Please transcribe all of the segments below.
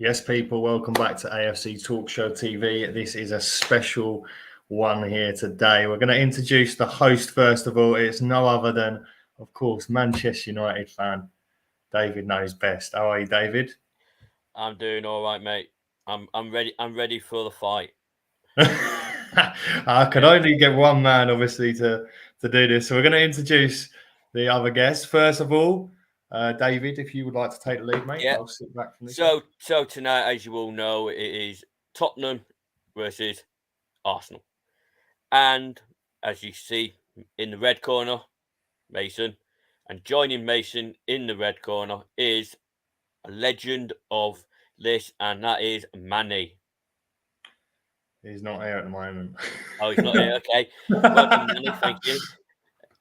Yes, people, welcome back to AFC Talk Show TV. This is a special one here today. We're going to introduce the host first of all. It's no other than, of course, Manchester United fan. David knows best. How are you, David? I'm doing all right, mate. I'm ready. I'm ready for the fight. I could only get one man, obviously, to do this. So we're going to introduce the other guests. First of all, David, if you would like to take the lead, mate, Yeah. I'll sit back from this. So tonight, as you all know, it is Tottenham versus Arsenal, and as you see in the red corner, Mason, and joining Mason in the red corner is a legend of this, and that is Manny. He's not here at the moment. Oh, he's not here. Okay, welcome, Manny. Thank you.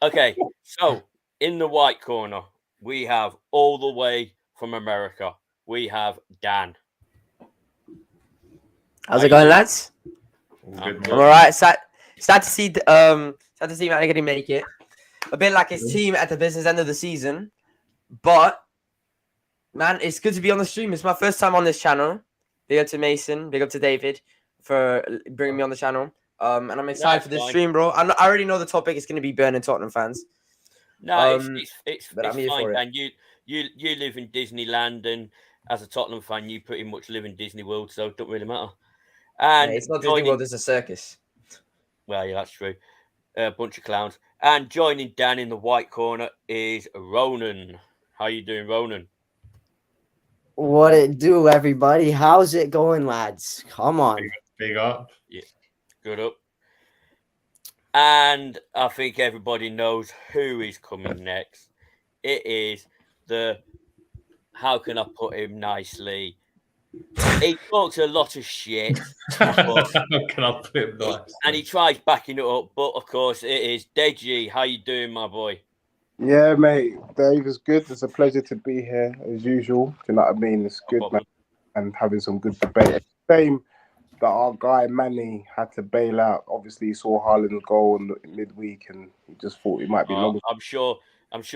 Okay, so in the white corner, we have all the way from America. We have Dan. How's it going, lads? Good, I'm all right. Sad to see Manny getting make it. A bit like his team at the business end of the season, but man, it's good to be on the stream. It's my first time on this channel. Big up to Mason, big up to David for bringing me on the channel. And I'm excited for this stream, bro. I already know the topic is going to be burning Tottenham fans. No, it's I'm here fine, for it. Dan. You live in Disneyland, and as a Tottenham fan, you pretty much live in Disney World, so it don't really matter. And yeah, it's not Disney World; it's a circus. Well, yeah, that's true. A bunch of clowns. And joining Dan in the white corner is Ronan. How you doing, Ronan? What it do, everybody? How's it going, lads? Come on. Big up. Yeah, good up. And I think everybody knows who is coming next. It is how can I put him nicely? He talks a lot of shit. How can I put him nicely? And he tries backing it up, but of course it is Deji. How you doing, my boy? Yeah, mate. Dave is good. It's a pleasure to be here as usual. Do you know what I mean? It's good, man, and having some good debate. Same that our guy Manny had to bail out. Obviously, he saw Haaland's goal in the midweek, and he just thought it might be long. I'm sure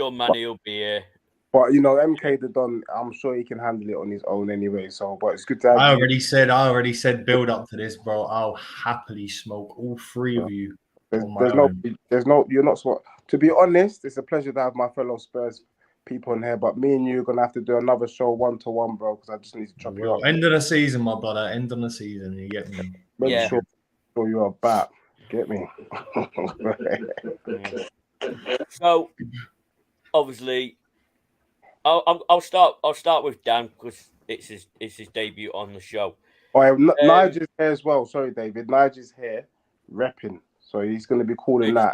Manny will be here. But you know, MK the Don, I'm sure he can handle it on his own anyway. So, but it's good to have I already said build up to this, bro. I'll happily smoke all three of you. There's no, you're not smart. To be honest, it's a pleasure to have my fellow Spurs people in here. But me and you are gonna have to do another show 1-to-1, bro, because I just need to chop it up. End of the season, my brother. End of the season. You get me? Make sure you're a bat. Get me? So, obviously, I'll start with Dan because it's his debut on the show. Nigel's here as well. Sorry, David. Nigel's here, repping. So he's going to be calling that.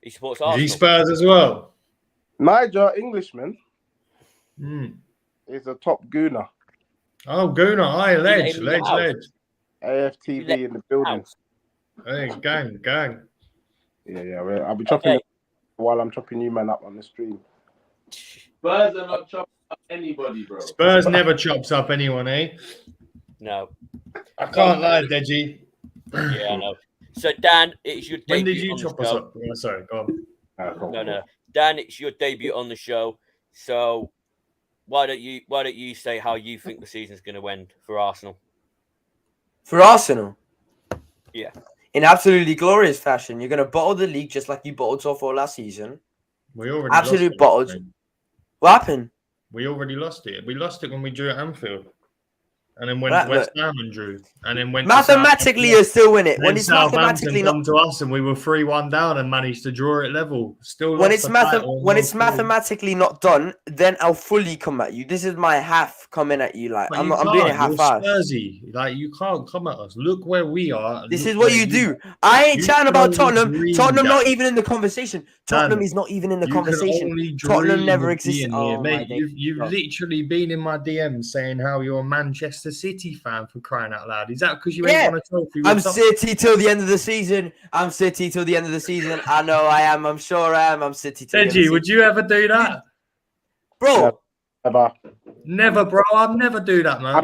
He supports Arsenal. He Spurs as well. Nigel, Englishman, is a top gooner. Oh, gooner. Aye, ledge. AFTV in the building. Hey, gang. Yeah. I'll be chopping while I'm chopping you, man, up on the stream. Spurs are not chopping up anybody, bro. Spurs never chops up anyone, eh? No. I can't lie, Deji. Yeah, I know. So, Dan, it's your debut. When did you chop us up? Oh, sorry, go on. No. Dan, it's your debut on the show. So, why don't you say how you think the season's going to end for Arsenal? For Arsenal? Yeah. In absolutely glorious fashion. You're going to bottle the league just like you bottled top 4 last season. We already absolutely bottled. What happened? We already lost it. We lost it when we drew at Anfield. And then went West Ham and drew. And then went mathematically you still win it. When it's mathematically not to us and we were 3-1 down and managed to draw it level. Still when it's mathematically not done, then I'll fully come at you. This is my half coming at you. Like I'm doing it half-assed. Spursy. Like you can't come at us. Look where we are. This is what you do. I ain't chatting about Tottenham. Tottenham not even in the conversation. Tottenham is not even in the conversation. Tottenham never existed. Oh, mate, you've literally been in my DMs saying how you're a Manchester City fan, for crying out loud. Is that because you ain't won a trophy? I'm City till the end of the season. I know I am. I'm sure I am. I'm City till the end of the season. Would you ever do that? Bro. Never, bro. I'd never do that, man.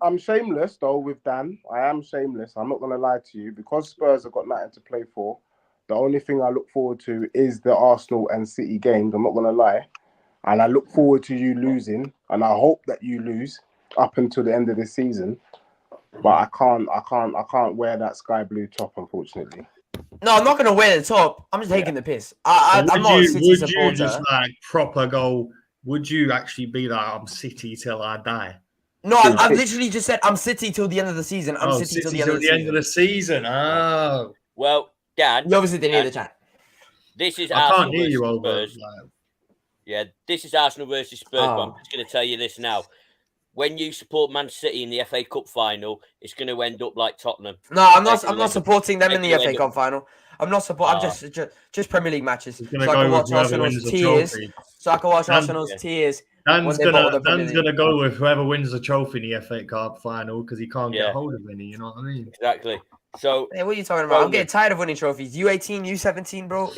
I'm shameless, though, with Dan. I am shameless. I'm not going to lie to you. Because Spurs have got nothing to play for, the only thing I look forward to is the Arsenal and City games. I'm not going to lie. And I look forward to you losing and I hope that you lose up until the end of the season. But I can't wear that sky blue top, unfortunately. No, I'm not gonna wear the top. I'm just taking the piss. I'm not a City would supporter. you just like proper go? Would you actually be like, I'm City till I die? No, I've literally just said I'm City till the end of the season. I'm City till the end of the season. Oh, Well, Dan, You obviously didn't hear the chat. this is I Arsenal can't hear you versus over. Spurs. Yeah, this is Arsenal versus Spurs. But I'm just going to tell you this now. When you support Man City in the FA Cup final, it's going to end up like Tottenham. No, I'm not supporting them in the FA Cup final. I'm not supporting. I'm just Premier League matches, so I can watch Arsenal's tears. So I can watch Arsenal's tears. Dan's gonna go with whoever wins the trophy in the FA Cup final because he can't get hold of any. You know what I mean? Exactly. So, hey, what are you talking about? I'm getting tired of winning trophies. U18, U17, bro.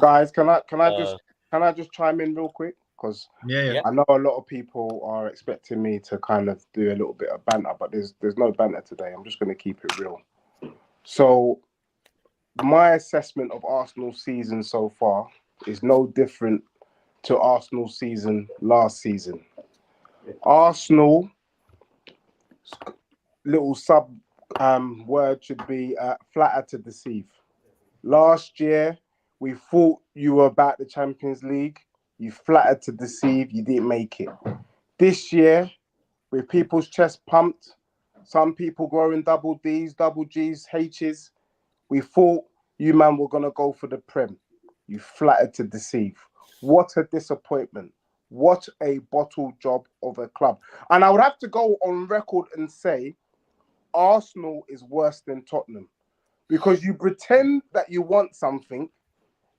Guys, can I just chime in real quick? Because yeah, I know a lot of people are expecting me to kind of do a little bit of banter, but there's no banter today. I'm just going to keep it real. So my assessment of Arsenal's season so far is no different to Arsenal's season last season. Arsenal, little sub word should be flatter to deceive. Last year, we thought you were about the Champions League. You flattered to deceive. You didn't make it. This year, with people's chest pumped, some people growing double Ds, double Gs, Hs, we thought you man were going to go for the Prem. You flattered to deceive. What a disappointment. What a bottle job of a club. And I would have to go on record and say Arsenal is worse than Tottenham because you pretend that you want something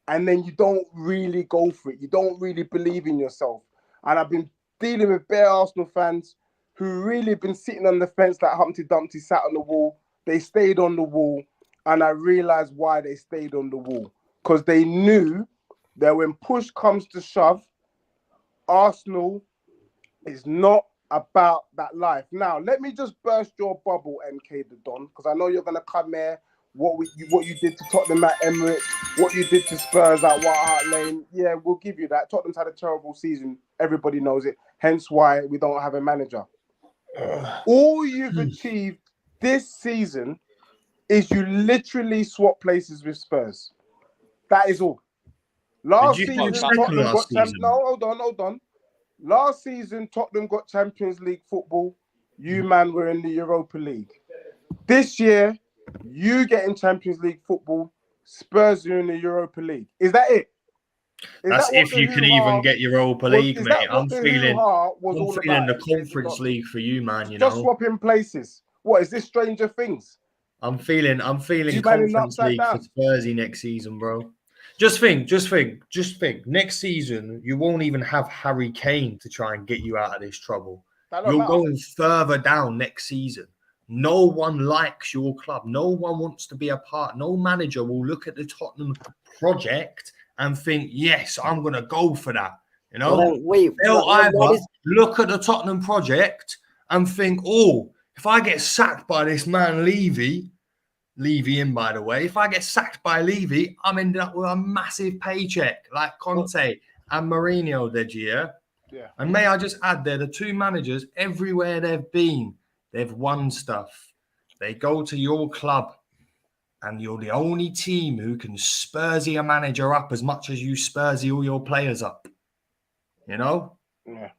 and then you don't really go for it. You don't really believe in yourself. And I've been dealing with bare Arsenal fans who really been sitting on the fence like Humpty Dumpty sat on the wall. They stayed on the wall. And I realized why they stayed on the wall. Because they knew that when push comes to shove, Arsenal is not about that life. Now, let me just burst your bubble, MK the Don, because I know you're going to come here. What you did to Tottenham at Emirates, what you did to Spurs at White Hart Lane, yeah, we'll give you that. Tottenham's had a terrible season. Everybody knows it. Hence why we don't have a manager. All you've achieved this season is you literally swap places with Spurs. That is all. Last season, Tottenham got Champions. No, hold on. Last season, Tottenham got Champions League football. You man were in the Europa League. This year, you get in Champions League football. Spurs are in the Europa League. Is that it? That's if you can even get Europa League, mate. I'm feeling the Conference League for you, man. You know, just swapping places. What is this? Stranger Things. I'm feeling Conference League for Spursy next season, bro. Just think. Next season, you won't even have Harry Kane to try and get you out of this trouble. You're going further down next season. No one likes your club. No one wants to be a part. No manager will look at the Tottenham project and think, yes, I'm going to go for that. You know, they'll either look at the Tottenham project and think, oh, if I get sacked by this man, Levy in, by the way, if I get sacked by Levy, I'm ending up with a massive paycheck like Conte and Mourinho did, yeah? And may I just add, they're the two managers everywhere they've been. They've won stuff. They go to your club and you're the only team who can Spursy a manager up as much as you Spursy all your players up. You know? Yeah.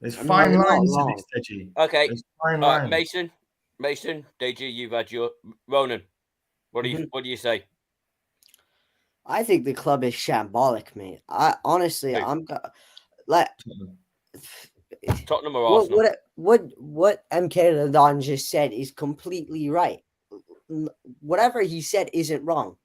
There's fine lines in this, Deji. Okay. Mason, Deji, you've had your... Ronan, what do you say? I think the club is shambolic, mate. I'm like... Tottenham or Arsenal? What MK Don just said is completely right. Whatever he said isn't wrong.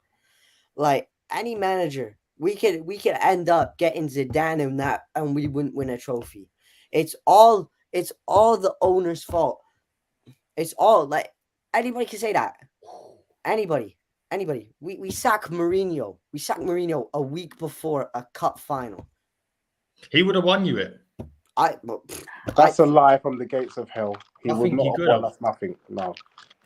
Like any manager, we could end up getting Zidane in that, and we wouldn't win a trophy. It's all the owner's fault. It's all like anybody can say that. Anybody. We sack Mourinho. We sacked Mourinho a week before a cup final. He would have won you it. That's a lie from the gates of hell. He would not have won us nothing. No.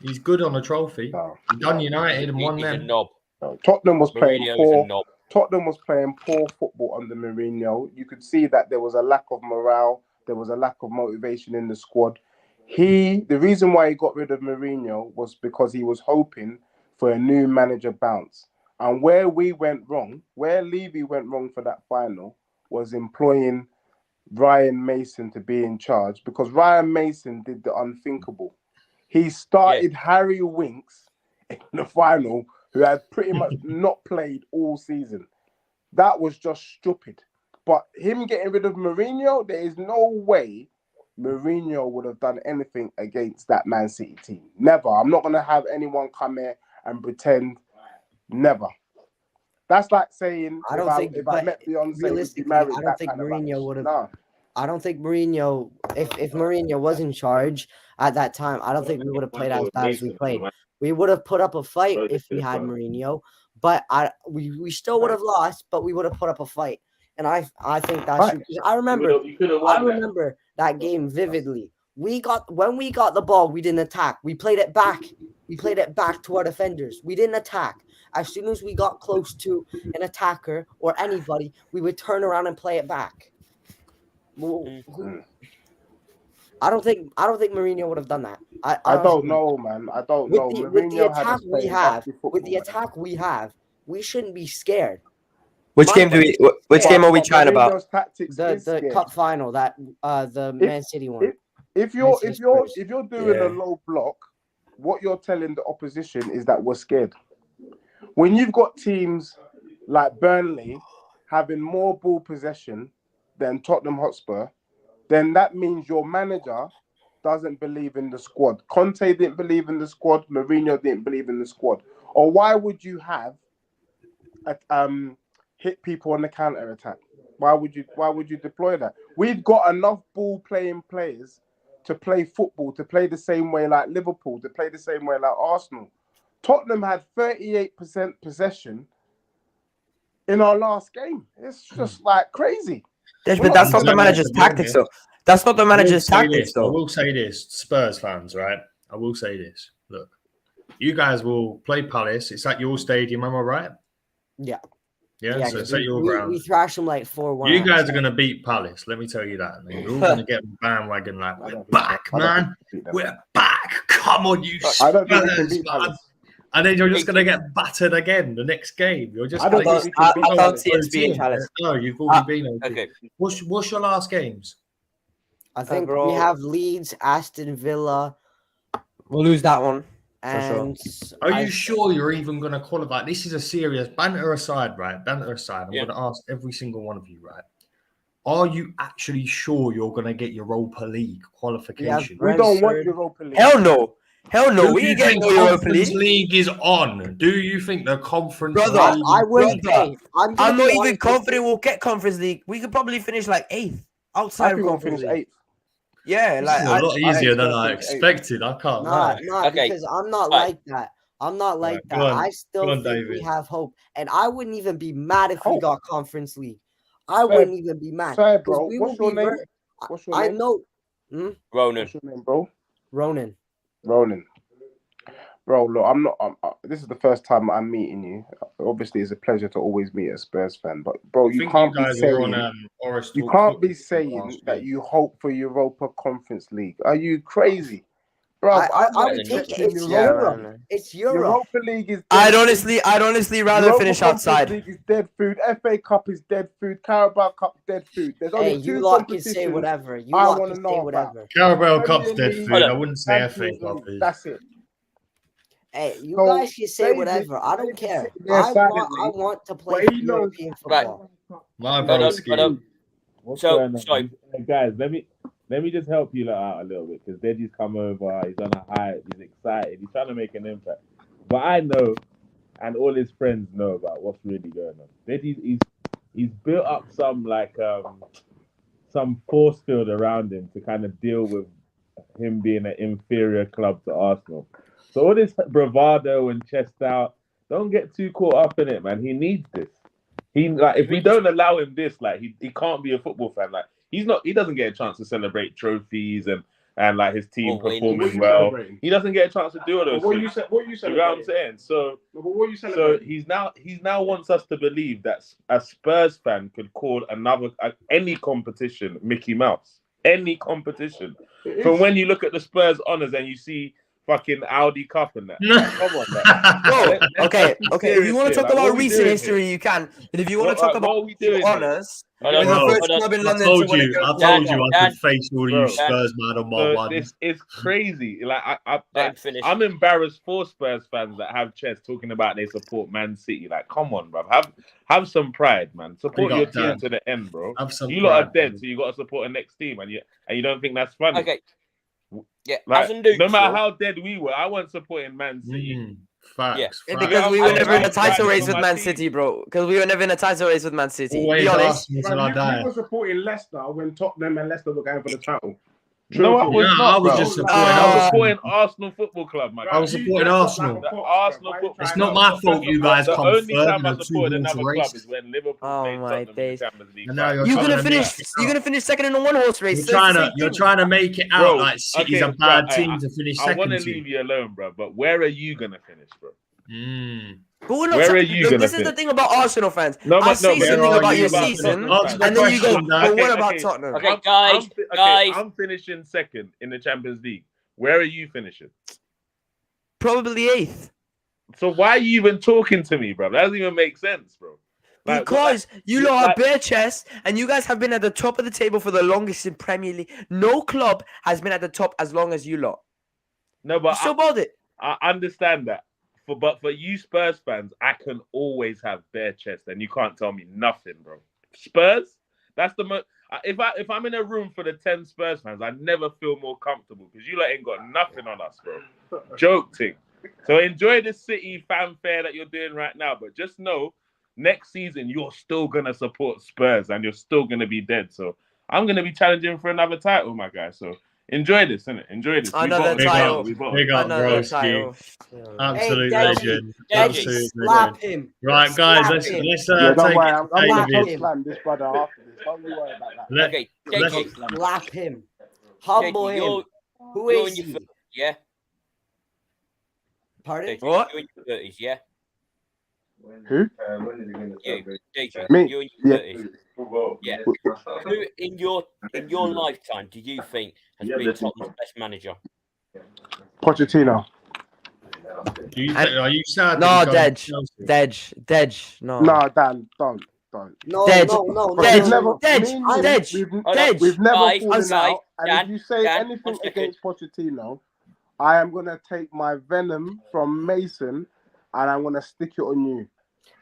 He's good on a trophy. No. He done United and won them. A knob. No. Tottenham was playing poor. Tottenham was playing poor football under Mourinho. You could see that there was a lack of morale. There was a lack of motivation in the squad. The reason why he got rid of Mourinho was because he was hoping for a new manager bounce. And where we went wrong, where Levy went wrong for that final, was employing Ryan Mason to be in charge, because Ryan Mason did the unthinkable. He started Harry Winks in the final, who had pretty much not played all season. That was just stupid. But him getting rid of Mourinho, there is no way Mourinho would have done anything against that Man City team. Never. I'm not going to have anyone come here and pretend. Never. That's like saying I don't think. if I met Beyonce, Realistically, married, I don't think Mourinho would have. No. I don't think Mourinho. If Mourinho was in charge at that time, I don't think we would have played as bad as we played. We would have put up a fight if we had Mourinho, but we still would have lost, but we would have put up a fight. And I think that's true. I remember that game vividly. When we got the ball, we didn't attack. We played it back. We played it back to our defenders. We didn't attack. As soon as we got close to an attacker or anybody, we would turn around and play it back. I don't think Mourinho would have done that. I don't know, man. I don't know. With the attack we have, we shouldn't be scared. Which game are we chatting about? The cup final, the Man City one. If you're doing a low block, what you're telling the opposition is that we're scared. When you've got teams like Burnley having more ball possession than Tottenham Hotspur, then that means your manager doesn't believe in the squad. Conte didn't believe in the squad. Mourinho didn't believe in the squad. Or why would you have hit people on the counter attack? Why would you deploy that? We've got enough ball playing players to play football, to play the same way like Liverpool, to play the same way like Arsenal. Tottenham had 38% possession in our last game. It's just like crazy. But that's not the manager's tactics, though. That's not the manager's tactics, though. I will say this, Spurs fans, right? I will say this. Look, you guys will play Palace. It's at your stadium, am I right? Yeah. Yeah, so it's at your ground. We thrashed them like 4-1. You guys are going to beat Palace, let me tell you that. And you're all going to get bandwagon like, we're back, man. We're back. Come on, you Spurs, man. And then you're just going to get battered again the next game. You're just. I don't see us being challenged. No, you've already been. Okay. What's your last games? I think we have Leeds, Aston Villa. We'll lose that one. And are you sure you're even going to qualify? This is a serious banter aside, right? Banter aside. I'm going to ask every single one of you, right? Are you actually sure you're going to get Europa League qualification? We don't want Europa League. Hell no. Hell no, we ain't getting Europa League. League is on. Do you think the conference Brother, league? I wouldn't. I'm not even confident we'll get conference league. We could probably finish like 8th outside of conference league. 8th. Yeah, like a lot easier than I expected. I can't. Because I'm not like that. I'm not like that. I still think we have hope, and I wouldn't even be mad if we got conference league. I wouldn't even be mad. Sorry, bro. What's your name? I know. Ronan. What's your name, bro? Ronan. Bro, look, this is the first time I'm meeting you. Obviously, it's a pleasure to always meet a Spurs fan. But, bro, you can't be saying that you hope for Europa Conference League. Are you crazy? Bro, I would take it. It's Europe. It's Europe. Europa League is dead. I'd honestly rather finish outside. League is dead food. FA Cup is dead food. Carabao Cup dead food. There's only two competitions. You say whatever. I want to know whatever. Carabao Cup's dead food. I wouldn't say FA Cup is. That's it. Hey, you guys can say whatever. I don't care. I want to play European football. My brother's sorry. Guys, let me just help you out a little bit, because Deji's come over, he's on a high, he's excited, he's trying to make an impact. But I know, and all his friends know about what's really going on. Deji, he's built up some force field around him to kind of deal with him being an inferior club to Arsenal. So all this bravado and chest out, don't get too caught up in it, man. He needs this. If we don't allow him this, he can't be a football fan. He doesn't get a chance to celebrate trophies and and like his team Or win. What are performing you well. celebrating? He doesn't get a chance to do all those What things. you You know what I'm celebrating? saying? So But what are you so celebrating? he's now wants us to believe that a Spurs fan could call any competition Mickey Mouse. Any competition. It From is. when you look at the Spurs honours and you see fucking Audi Cup and that. Come on, man. Bro, okay. If serious you want to here. talk Like, what about are we recent doing history, you can. But if you want What- to talk what about are we doing here? honours, Hold we're on, the Bro, first hold on. club in I London told to win a you European I Cup. could face all you Bro. Spurs man on my So one. it's crazy. Like Let him finish. I'm embarrassed for Spurs fans that have chest talking about they support Man City. Like, come on, bro. Have some pride, man. Support Big your up, team Dan. to the end, bro. Have some You lot are pride, dead, bro. so you got to support the next team, and you don't think that's funny. Okay. Yeah, Like, as a neutral, no matter how dead we were, I wasn't supporting Man City. Facts. Yeah. facts. Because we were never in a title I'm race with my Man team. City, bro. Because we were never in a title race with Man City. Always Be honest. Arsenal till I Bro, die. you were supporting Leicester when Tottenham and Leicester were going for the title. No, I True. was Yeah, not, I was bro. just supporting I was Arsenal. supporting Arsenal Football Club, my Bro, I was guy. you supporting dressed up Arsenal. like a The fox, Arsenal bro. Why you football It's trying not to- my fault you guys The come only third time in I a supported two-horse another club race. is when Liverpool Oh played my Tottenham in days. the Champions League. And now final. you're You're trying gonna to make finish. it You're out. gonna finish second in a one-horse race. You're So it's trying the to same you're thing. trying to make it out Bro, like City's okay, a bad bro, team to finish I want second to to. leave you alone, bro. But where are you gonna finish, bro? But we're not. Where are Look, you this gonna is the finish? thing about Arsenal fans. No, I but no, say but something Where are about you your gonna season, finish? Answer the and then you go, question, Dan. "But what Okay, about okay. Tottenham?" Okay, guys, guys. I'm finishing second in the Champions League. Where are you finishing? Probably eighth. So why are you even talking to me, bro? That doesn't even make sense, bro. Like, Because you you- lot like- have bare chest, and you guys have been at the top of the table for the longest in Premier League. No club has been at the top as long as you lot. no, You but still bought it. I understand that. But for you Spurs fans, I can always have bare chest, and you can't tell me nothing, bro. Spurs, that's the most. If I'm in a room for the 10 Spurs fans, I never feel more comfortable because you lot ain't got nothing on us, bro. Joke thing. So enjoy the City fanfare that you're doing right now, but just know next season you're still gonna support Spurs and you're still gonna be dead. So I'm gonna be challenging for another title, my guy. So enjoy this, innit? Enjoy this. Another We bottled it. title. We bottled Big it. up, Another broski. title. Absolute Hey, legend. Deji, Absolute slap legend. him. Right, guys, Slap let's him. let's Yeah, don't take worry. it I'm to going Slap to David. him. slam this brother after this. Don't you worry about that. Let, Okay, let's- JJ, Slap him. Humble JJ, him. Who you're is in your he? 30s, yeah? Pardon? JJ, What? you're in your 30s, yeah? Who? You, JJ, Me? you're in your Yeah. 30s. Yeah. Who in your lifetime do you think has been Tottenham's best manager? Pochettino. are you sad? No, that he's going to Dej. Chelsea? Dej. No. No, Dan, don't. No, Dead. no. But we've never, Dej, me and you, Dej, we've Dej. never Guys, fallen out. And Dan, if you say Dan, anything 1 second. against Pochettino, I am gonna take my venom from Mason and I'm gonna stick it on you.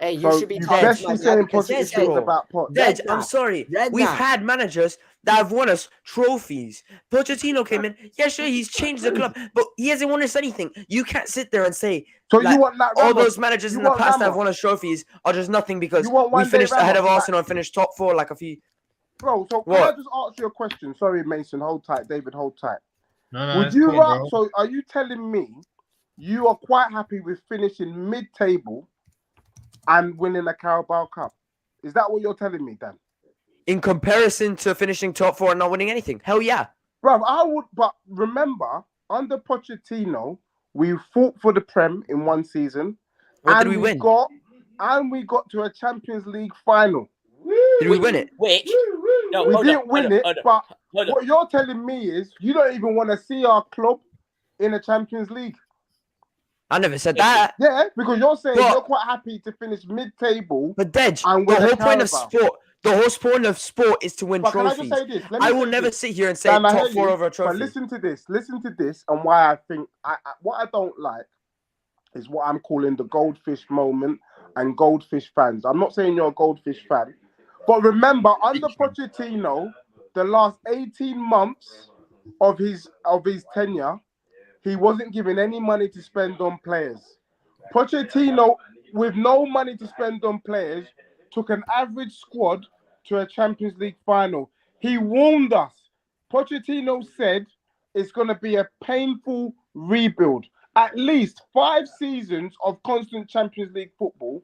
Hey, you So should be you talking best to be my saying dad because positive he said, things about Poch. Dej, I'm Redknapp. sorry. Redknapp. We've had managers that have won us trophies. Pochettino came in. Yeah, sure, he's changed the club, but he hasn't won us anything. You can't sit there and say So like, you want that all Ramos? those managers You in the want past that have Ramos? won us trophies are just nothing because You want we one day finished ahead of Ramos, Arsenal and finished top 4 like a few. Bro, so can What? I just ask you a question? Sorry, Mason, hold tight. David, hold tight. No, Would it's you cool, bro. so are you telling me you are quite happy with finishing mid-table and winning a Carabao Cup? Is that what you're telling me, Dan? In comparison to finishing top 4 and not winning anything. Hell yeah. Bro, I would, but remember, under Pochettino, we fought for the Prem in one season. What and did we win? We got to a Champions League final. Did we win it? Which? No, We hold didn't on, win hold it, on, but hold on. what you're telling me is you don't even want to see our club in a Champions League. I never said that. Yeah, because you're saying But- you're quite happy to finish mid-table. But Dej, And the win a whole point of Carabao. sport is to win But can I trophies. just say this? I will never sit here and say Dan, I top hear 4 you, over a But trophy. listen to this, and why I think what I don't like is what I'm calling the goldfish moment and goldfish fans. I'm not saying you're a goldfish fan, but remember under Pochettino, the last 18 months of his tenure, he wasn't giving any money to spend on players. Pochettino, with no money to spend on players, took an average squad to a Champions League final. He warned us. Pochettino said it's going to be a painful rebuild. At least 5 seasons of constant Champions League football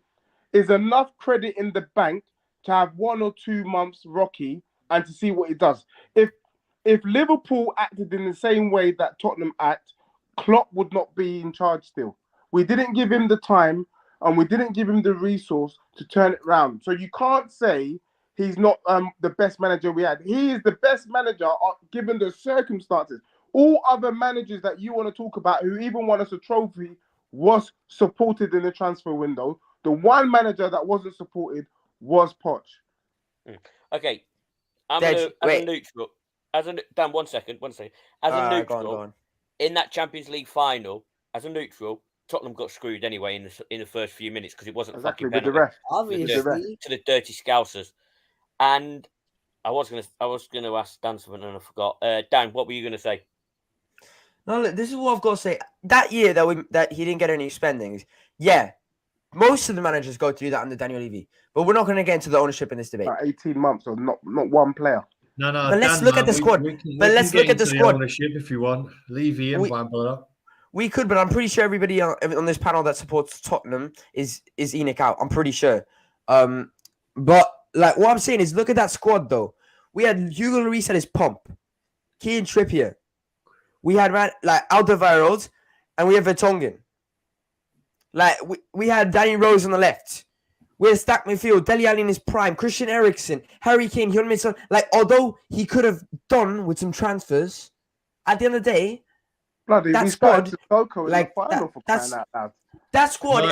is enough credit in the bank to have 1 or 2 months rocky and to see what it does. If if Liverpool acted in the same way that Tottenham act, Klopp would not be in charge still. We didn't give him the time and we didn't give him the resource to turn it around. So you can't say he's not the best manager we had. He is the best manager given the circumstances. All other managers that you want to talk about who even won us a trophy was supported in the transfer window. The one manager that wasn't supported was Poch. Okay, I'm Dej, gonna as wait. a neutral. Dan, one second. As a Alright, neutral, go on. in that Champions League final, as a neutral, Tottenham got screwed anyway in the first few minutes because it wasn't Exactly, fucking with the penalty ref. Obviously. to the dirty Scousers. And I was gonna ask Dan something and I forgot. Dan, what were you gonna say? No, look, this is what I've got to say. That year that he didn't get any spendings, yeah, most of the managers go through that under Daniel Levy. But we're not going to get into the ownership in this debate. 18 months or not one player. No, But let's look at the squad. But let's look at the squad. Ownership if you want. Levy and Bambala. We could, but I'm pretty sure everybody on this panel that supports Tottenham is Enoch out. I'm pretty sure. But like what I'm saying is, look at that squad though. We had Hugo Lloris at his pump, Kieran Trippier. We had like Alderweireld, and we have Vertonghen. Like we had Danny Rose on the left. We had stacked midfield, Dele Alli in his prime, Christian Eriksen, Harry Kane, Hyun-Min Son. Like although he could have done with some transfers, at the end of the day, Bloody, that we squad, started Sissoko in like the final for crying out loud. that squad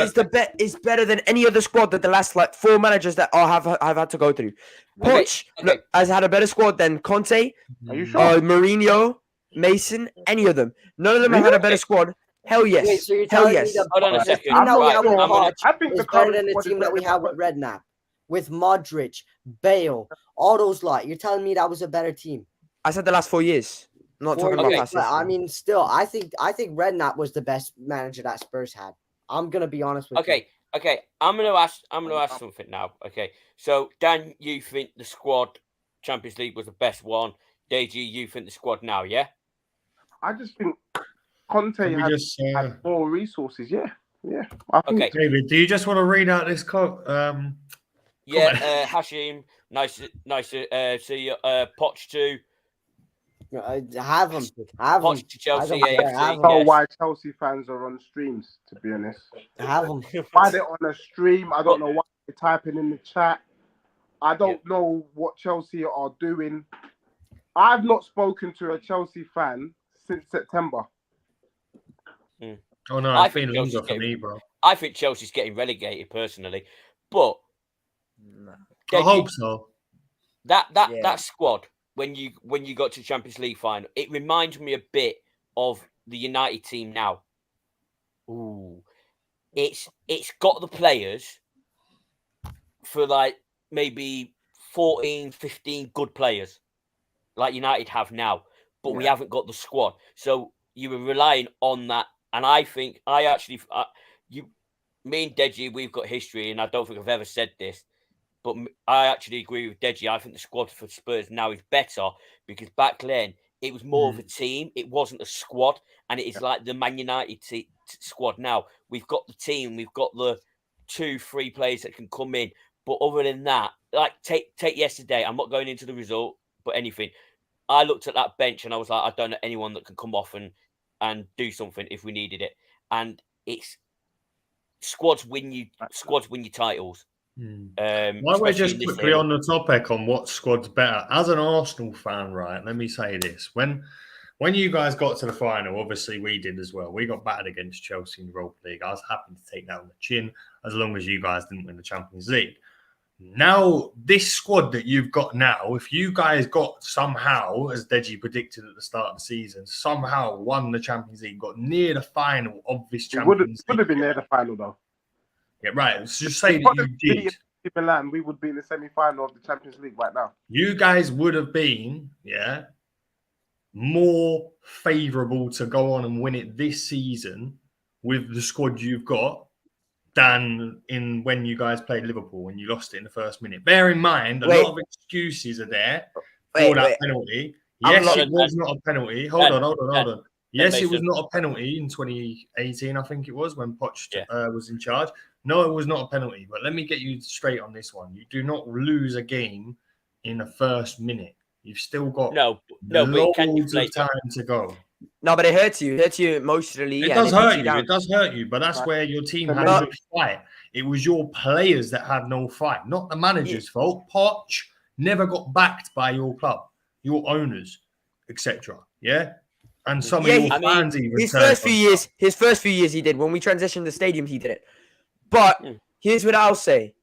is better than any other squad that the last like 4 managers that have had to go through. Poch look, has had a better squad than Conte, Are you sure? Mourinho, Mason, any of them. None of them have had a better squad. Hell yes. Wait, so you're Hell telling yes. me the Hold on a the second. team that we Right, have with Poch I think is the better current than the squad team is that we better have than with Redknapp, with Modric, Bale, all those lot. You're telling me that was a better team? I said the last 4 years. Not talking about past But I history. mean, still, I think Redknapp was the best manager that Spurs had. I'm gonna be honest with you. Okay. I'm gonna ask something now. Okay, so Dan, you think the squad Champions League was the best one? Deji, you think the squad now? Yeah. I just think Conte had more resources. Yeah. I think Okay. David, do you just want to read out this Yeah, Hashim, nice to see you. Poch too. Have him. Poch to Chelsea. I don't know why Chelsea fans are on streams, to be honest. Have him. Why they're on a stream, I don't know why they're typing in the chat. I don't know what Chelsea are doing. I've not spoken to a Chelsea fan since September. Oh no, I think longer for me, bro. I think Chelsea's getting relegated personally, but I hope so. That squad when you got to Champions League final, it reminds me a bit of the United team now. Ooh, it's got the players for like maybe 14, 15 good players like United have now, but we haven't got the squad. So you were relying on that, and I think me and Deji, we've got history, and I don't think I've ever said this, but I actually agree with Deji. I think the squad for Spurs now is better because back then it was more of a team. It wasn't a squad, and it is like the Man United squad now. We've got the team. We've got the 2-3 players that can come in. But other than that, like take yesterday, I'm not going into the result, but anything. I looked at that bench and I was like, I don't know anyone that can come off and do something if we needed it. And it's squads win you titles. While we're just quickly on the topic on what squad's better, as an Arsenal fan, right? Let me say this: when you guys got to the final, obviously we did as well. We got battered against Chelsea in the Europa League. I was happy to take that on the chin, as long as you guys didn't win the Champions League. Now, this squad that you've got now, if you guys got somehow, as Deji predicted at the start of the season, somehow won the Champions League, got near the final of this Champions League. Would have been near the final, though. Yeah, right. Let's just say that you did. Milan, we would be in the semi-final of the Champions League right now. You guys would have been, more favourable to go on and win it this season with the squad you've got than in when you guys played Liverpool when you lost it in the first minute. Bear in mind, a lot of excuses are there for that penalty. Yes, it was not a penalty. Hold on. Yes, it was not a penalty in 2018, I think it was, when Poch was in charge. No, it was not a penalty. But let me get you straight on this one. You do not lose a game in the first minute. You've still got No, but can you loads play of time to go. No, but it hurts you. It hurts you emotionally. It and does puts hurt you. down. It does hurt you. But that's Right. where your team So had maybe- no fight. It was your players that had no fight, not the manager's fault. Poch never got backed by your club, your owners, etc. Yeah, and some Yeah, of your I mean, fans even. His turned first few on years, he did. When we transitioned the stadium, he did it. But here's what I'll say.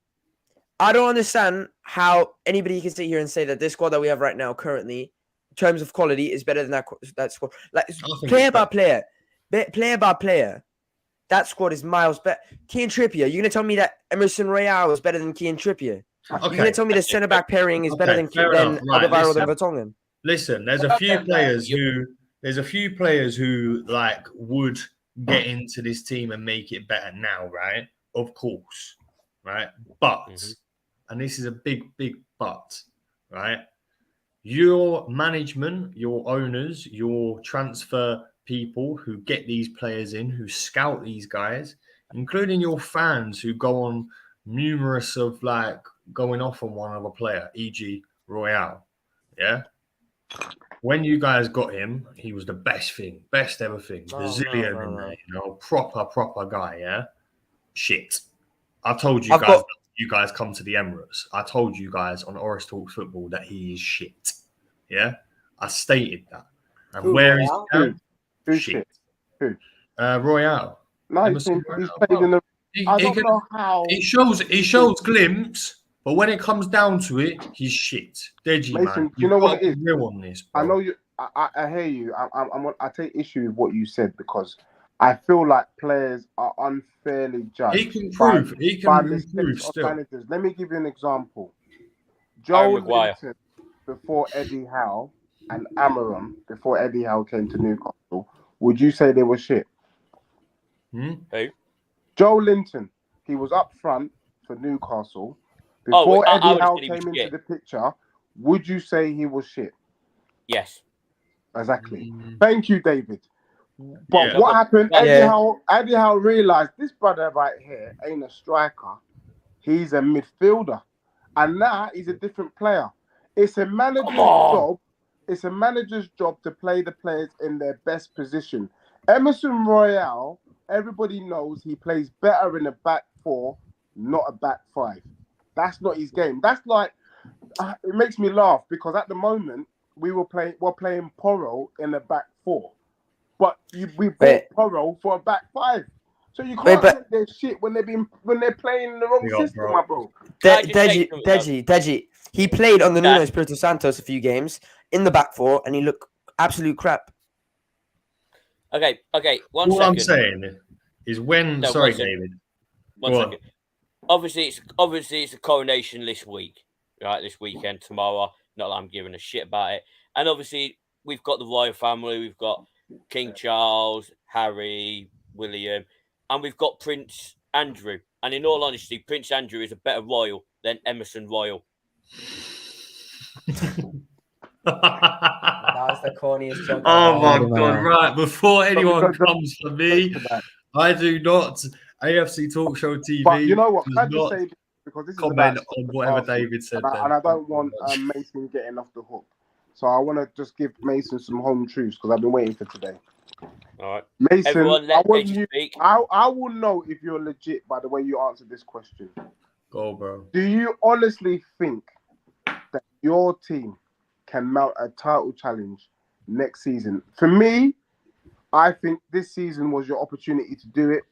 I don't understand how anybody can sit here and say that this squad that we have right now, currently, in terms of quality, is better than that squad. Like think player it's by player, player by player, that squad is miles better. Keane Trippier, you're gonna tell me that Emerson Royale is better than Keane Trippier? You're gonna tell me the centre back pairing is better than fair enough. Right, Alderweireld than listen. Vertonghen? Listen, there's a few players who like would get into this team and make it better now, right? Of course, right? But, and this is a big but, right? Your management, your owners, your transfer people who get these players in, who scout these guys, including your fans who go on numerous of like going off on one other player, e.g. Royale, yeah? When you guys got him, he was the best ever thing. Brazilian in there, you know, proper guy, yeah? Shit. I told you you guys come to the Emirates. I told you guys on Oris Talks Football that he is shit. Yeah? I stated that. And where is he now? Who's shit? Who? Royale. No, he's played in the... I don't know how... He shows glimpse, but when it comes down to it, he's shit. Deji, Mason, man. you know what it is? Real on this, bro. I know you... I hear you. I take issue with what you said because I feel like players are unfairly judged. He can improve. He can improve still. Managers. Let me give you an example. Joe Linton before Eddie Howe and Amaram before Eddie Howe came to Newcastle. Would you say they were shit? Who? Joe Linton. He was up front for Newcastle before Eddie Howe came into the picture. Would you say he was shit? Yes. Exactly. Thank you, David. But what happened? Eddie Howe realized this brother right here ain't a striker. He's a midfielder. And now he's a different player. It's a manager's job. It's a manager's job to play the players in their best position. Emerson Royale, everybody knows he plays better in a back four, not a back five. That's not his game. That's like, it makes me laugh because at the moment, we're playing Porro in a back four. But we bought Porro for a back five. So you can't say they're shit when they're playing in the wrong system, my bro. Deji. He played on the Nuno Espirito Santos a few games in the back four, and he looked absolute crap. Okay. What I'm saying is when. Sorry, David. One second. Obviously, it's a coronation this week, right? This weekend, tomorrow. Not that I'm giving a shit about it. And obviously, we've got the royal family. We've got King Charles, Harry, William, and we've got Prince Andrew. And in all honesty, Prince Andrew is a better royal than Emerson Royal. That was the corniest joke. Oh my god! Right before anyone comes for me, I do not. AFC Talk Show TV. But you know what? Does not say because this comment is on whatever David said. And I don't want Mason getting off the hook. So I want to just give Mason some home truths because I've been waiting for today. All right, Mason. I will know if you're legit by the way you answer this question. Go, bro. Do you honestly think that your team can mount a title challenge next season? For me, I think this season was your opportunity to do it.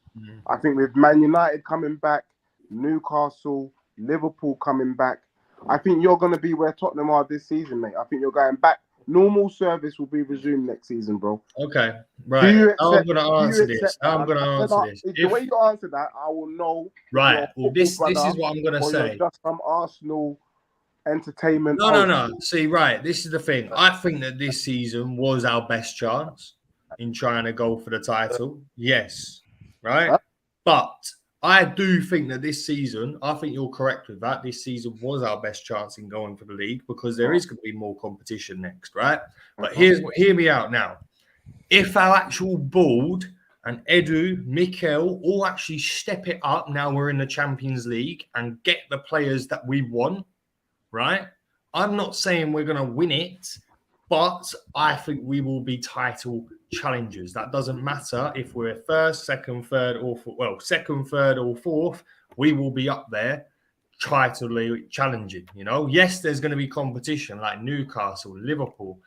I think with Man United coming back, Newcastle, Liverpool coming back, I think you're going to be where Tottenham are this season, mate. I think you're going back. Normal service will be resumed next season, bro. Okay, right. I'm going to answer this. The way you answer that, I will know. Right. Well, this is what I'm going to say. Just some Arsenal entertainment. No. See, right. This is the thing. I think that this season was our best chance in trying to go for the title. Yes. Right. But I do think that this season, I think you're correct with that. This season was our best chance in going for the league because there is going to be more competition next, right? But hear me out now. If our actual board and Edu, Mikel all actually step it up now we're in the Champions League and get the players that we want, right? I'm not saying we're going to win it, but I think we will be title challengers. That doesn't matter if we're first, second, third, or second, third, or fourth. We will be up there, titally challenging. Yes, there's going to be competition like Newcastle, Liverpool.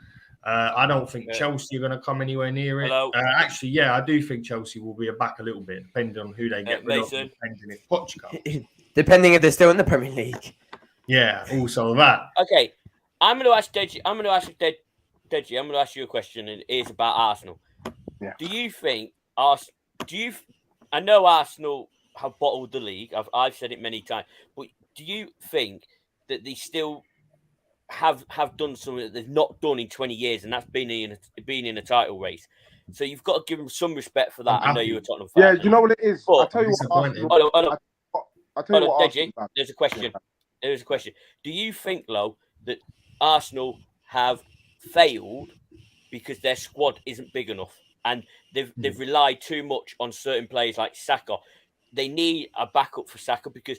I don't think Chelsea are going to come anywhere near it. Actually, yeah, I do think Chelsea will be back a little bit, depending on who they get rid of, depending if Poch comes. Depending if they're still in the Premier League. Yeah, also that. Okay, I'm going to ask Deji. I'm going to ask you a question, and it is about Arsenal. Yeah. Do you think I know Arsenal have bottled the league. I've said it many times, but do you think that they still have done something that they've not done in 20 years, and that's being in a title race? So you've got to give them some respect for that. I know you're a Tottenham fan. Yeah, do you know what it is? I'll tell you what. I'll tell you what, Deji, there's a question. There's a question. Do you think, Lo, that Arsenal have failed because their squad isn't big enough and they've relied too much on certain players like Saka? They need a backup for Saka because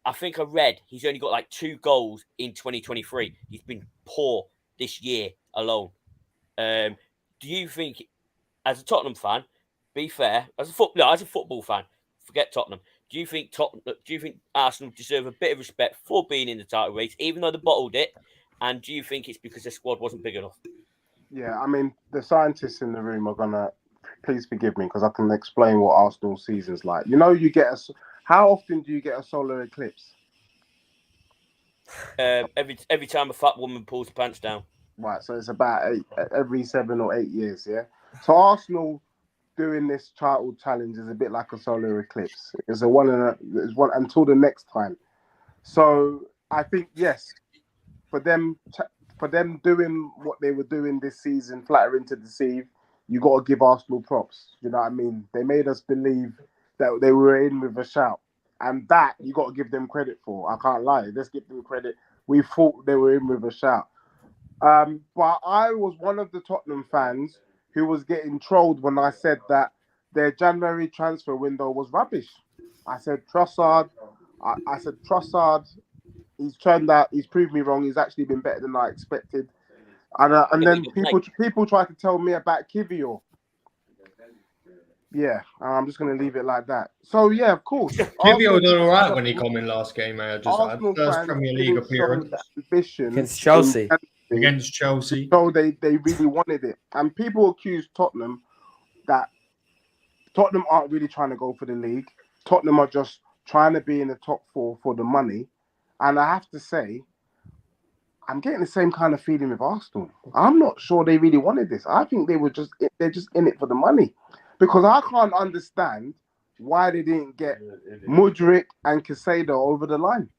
I think I read he's only got like 2 goals in 2023. He's been poor this year alone. Do you think, as a Tottenham fan, be fair, as a football fan, forget Tottenham. Do you think Arsenal deserve a bit of respect for being in the title race, even though they bottled it? And do you think it's because their squad wasn't big enough? Yeah, I mean, the scientists in the room are gonna, please forgive me because I can explain what Arsenal season's like. How often do you get a solar eclipse? Every time a fat woman pulls her pants down. Right, so it's about every 7 or 8 years, yeah. So Arsenal doing this title challenge is a bit like a solar eclipse. It's one until the next time. So I think yes, for them doing what they were doing this season, flattering to deceive, you got to give Arsenal props. You know what I mean? They made us believe that they were in with a shout, and that you got to give them credit for. I can't lie. Let's give them credit. We thought they were in with a shout. But I was one of the Tottenham fans who was getting trolled when I said that their January transfer window was rubbish. I said Trossard. I said Trossard. He's proved me wrong. He's actually been better than I expected. And then people try to tell me about Kivior. Yeah, I'm just going to leave it like that. So yeah, of course. Kivior did all right when he came in last game. Arsenal first Premier League appearance against Chelsea. Against Chelsea. So they really wanted it. And people accuse Tottenham that Tottenham aren't really trying to go for the league. Tottenham are just trying to be in the top 4 for the money. And I have to say, I'm getting the same kind of feeling with Arsenal. I'm not sure they really wanted this. I think they're just in it for the money. Because I can't understand why they didn't get Mudryk and Caicedo over the line.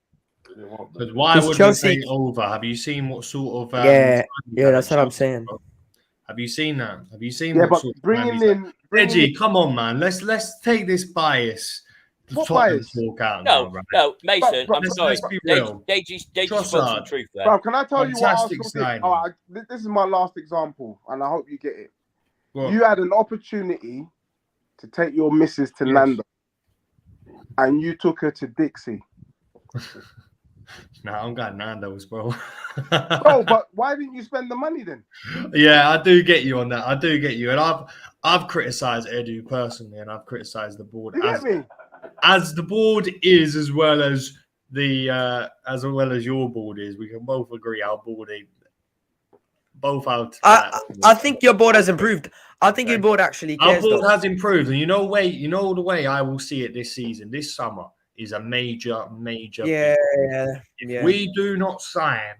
Because why would Chelsea they over? Have you seen what sort of yeah, that's what I'm saying. Have you seen that? Have you seen? Yeah, what but sort of bringing in Reggie, come on, man. Let's take this bias. What bias? No, Mason. I'm sorry. Deji spoke some truth there. Bro, can I tell you what Arsenal did? This is my last example, and I hope you get it. What? You had an opportunity to take your missus to Nando, and you took her to Dixie. No, I'm going Nando's, bro. Bro, but why didn't you spend the money then? Yeah, I do get you on that. I do get you, and I've criticised Edu personally, and I've criticised the board as the board is, as well as your board is. We can both agree our board is both out. I think your board has improved. I think your board actually cares. Our board has improved, and the way I will see it this season, this summer, is a major. If we do not sign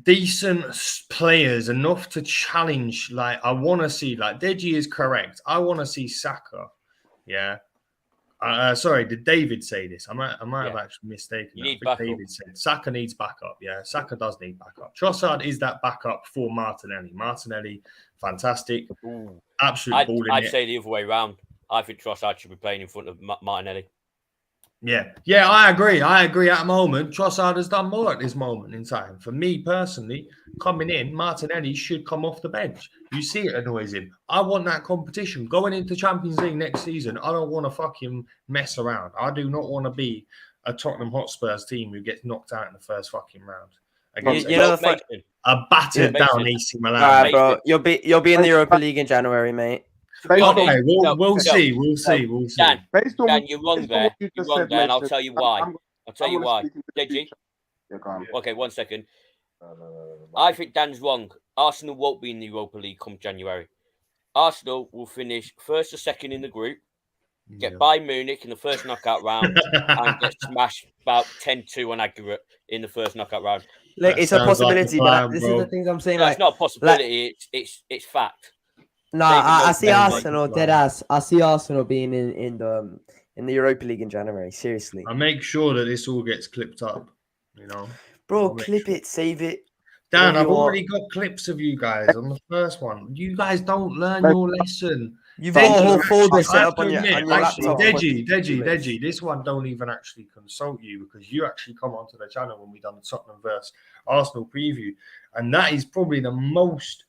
decent players enough to challenge, like I want to see, like Deji is correct. I want to see Saka. Yeah. Sorry, did David say this? I might have actually mistaken. David said Saka needs backup. Yeah, Saka does need backup. Trossard is that backup for Martinelli. Martinelli, fantastic. Absolute ball in it. I'd say the other way around. I think Trossard should be playing in front of Martinelli. Yeah, I agree. At the moment, Trossard has done more at this moment in time. For me personally, coming in, Martinelli should come off the bench. You see it annoys him. I want that competition. Going into Champions League next season, I don't want to fucking mess around. I do not want to be a Tottenham Hotspurs team who gets knocked out in the first fucking round. against You know the fun- Mason. a battered Yeah, down Mason. AC Milan. All right, bro. Mason. You'll be in the Europa League in January, mate. To be honest, Okay, no, we'll no, see. We'll see. no. We'll see. Dan, Based on Dan, you're wrong based on there. what you You're just wrong said, there, and I'll Mason, tell you why. I'll tell you gonna why. speak into the Deji. future. Yeah, go on. Okay, 1 second. No. I think Dan's wrong. Arsenal won't be in the Europa League come January. Arsenal will finish first or second in the group, get Bayern Munich in the first knockout round, and get smashed about 10-2 on aggregate in the first knockout round. Look, That it's a sounds like a possibility, plan, but this bro. is the things I'm saying. No, Like, it's not a possibility. It's fact. no, David I knows see better. Arsenal dead ass. I see Arsenal being in the Europa League in January. Seriously, I make sure that this all gets clipped up. You know, bro, I'll make clip sure. it, save it. Dan, whatever I've you want. already got clips of you guys on the first one. You guys don't learn your lesson. You've got a whole folder I set have up to on your admit, laptop. Deji, this one don't even actually consult you because you actually come onto the channel when we done the Tottenham vs Arsenal preview, and that is probably the most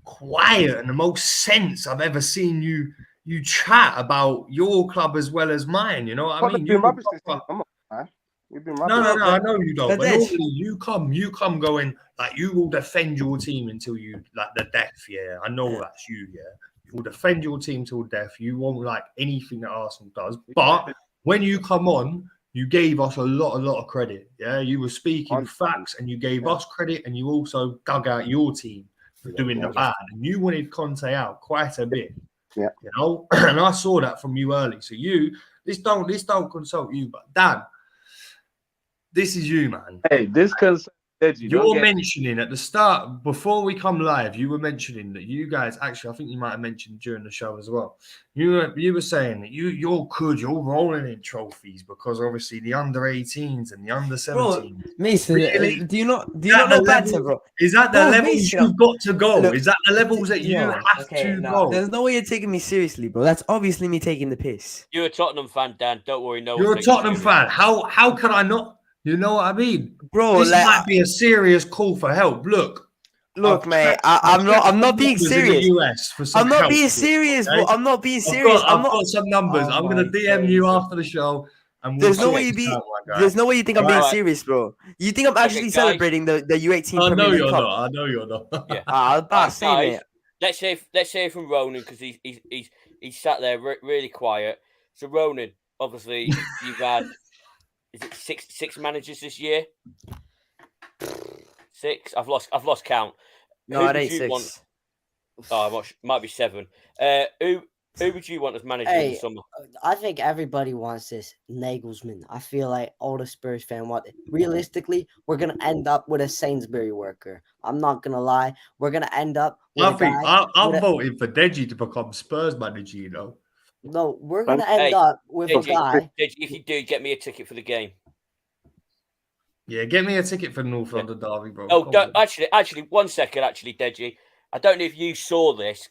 quiet and the most sense I've ever seen you chat about your club as well as mine. You know what I mean? Tottenham been rubbish this season. I'm not man. We've been rubbish. No, I know you don't. But But Dej- normally you come going like you will defend your team until you like the death. Yeah, I know that's you. Yeah, you will defend your team till death. You won't like anything that Arsenal does. But when you come on, you gave us a lot of credit. Yeah, you were speaking facts and you gave us credit, and you also dug out your team for doing the bad, and you wanted Conte out quite a bit. Yeah, you know, and I saw that from you early. So this don't consult you, but Dan. This is you, man. Hey, this concerns Deji. You're mentioning at the start, before we come live, you were mentioning that you guys, actually, I think you might have mentioned during the show as well. You were saying that you're rolling in trophies because obviously the under 18s and the under 17s. Mason, Really? do you not know better, bro? Is that the Bro, levels Mason, you've got to go? look, Is that the levels that you yo, have to go? There's no way you're taking me seriously, bro. That's obviously me taking the piss. You're a Tottenham fan, Dan. Don't worry, no. You're a one takes you Tottenham serious. fan. How can I not? You know what I mean? Bro, This like, might be a serious call for help. Look, mate, I'm not being serious. I'm not being serious, bro. I'm not being serious. I've got some numbers. Oh I'm gonna DM you after the show, and There's no way you think I'm being Right. serious, bro. You think I'm actually guys. celebrating the U18 I Premier know League you're Cup? not. I know you're not. Yeah. I'll say, guys, mate. let's hear from Ronan because he's sat there really quiet. So Ronan, obviously you've had is it six managers this year? 6. I've lost count. No, Who it would ain't you 6. want- Oh, might be 7. Who would you want as manager in the Hey, summer? I think everybody wants this Nagelsmann. I feel like all the Spurs fans want it. Realistically, we're gonna end up with a Sainsbury worker. I'm not gonna lie. We're gonna end up with I a think guy. I'm voting for Deji to become Spurs manager. You know. No, we're gonna end up with a guy. If you do, get me a ticket for the game. Yeah, get me a ticket for North London Derby, bro. Oh, Come on. actually, 1 second, Deji. I don't know if you saw this,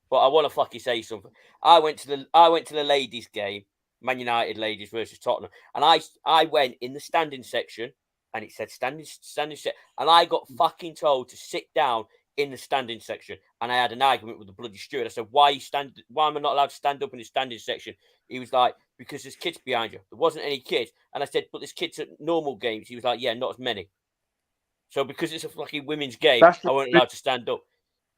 but I want to fucking say something. I went to the ladies' game, Man United ladies versus Tottenham, and I went in the standing section, and it said standing section, and I got fucking told to sit down in the standing section, and I had an argument with the bloody steward. I said, "Why am I not allowed to stand up in the standing section?" He was like, "Because there's kids behind you." There wasn't any kids, and I said, "But there's kids at normal games." He was like, "Yeah, not as many." So because it's a fucking women's game, I wasn't allowed to stand up.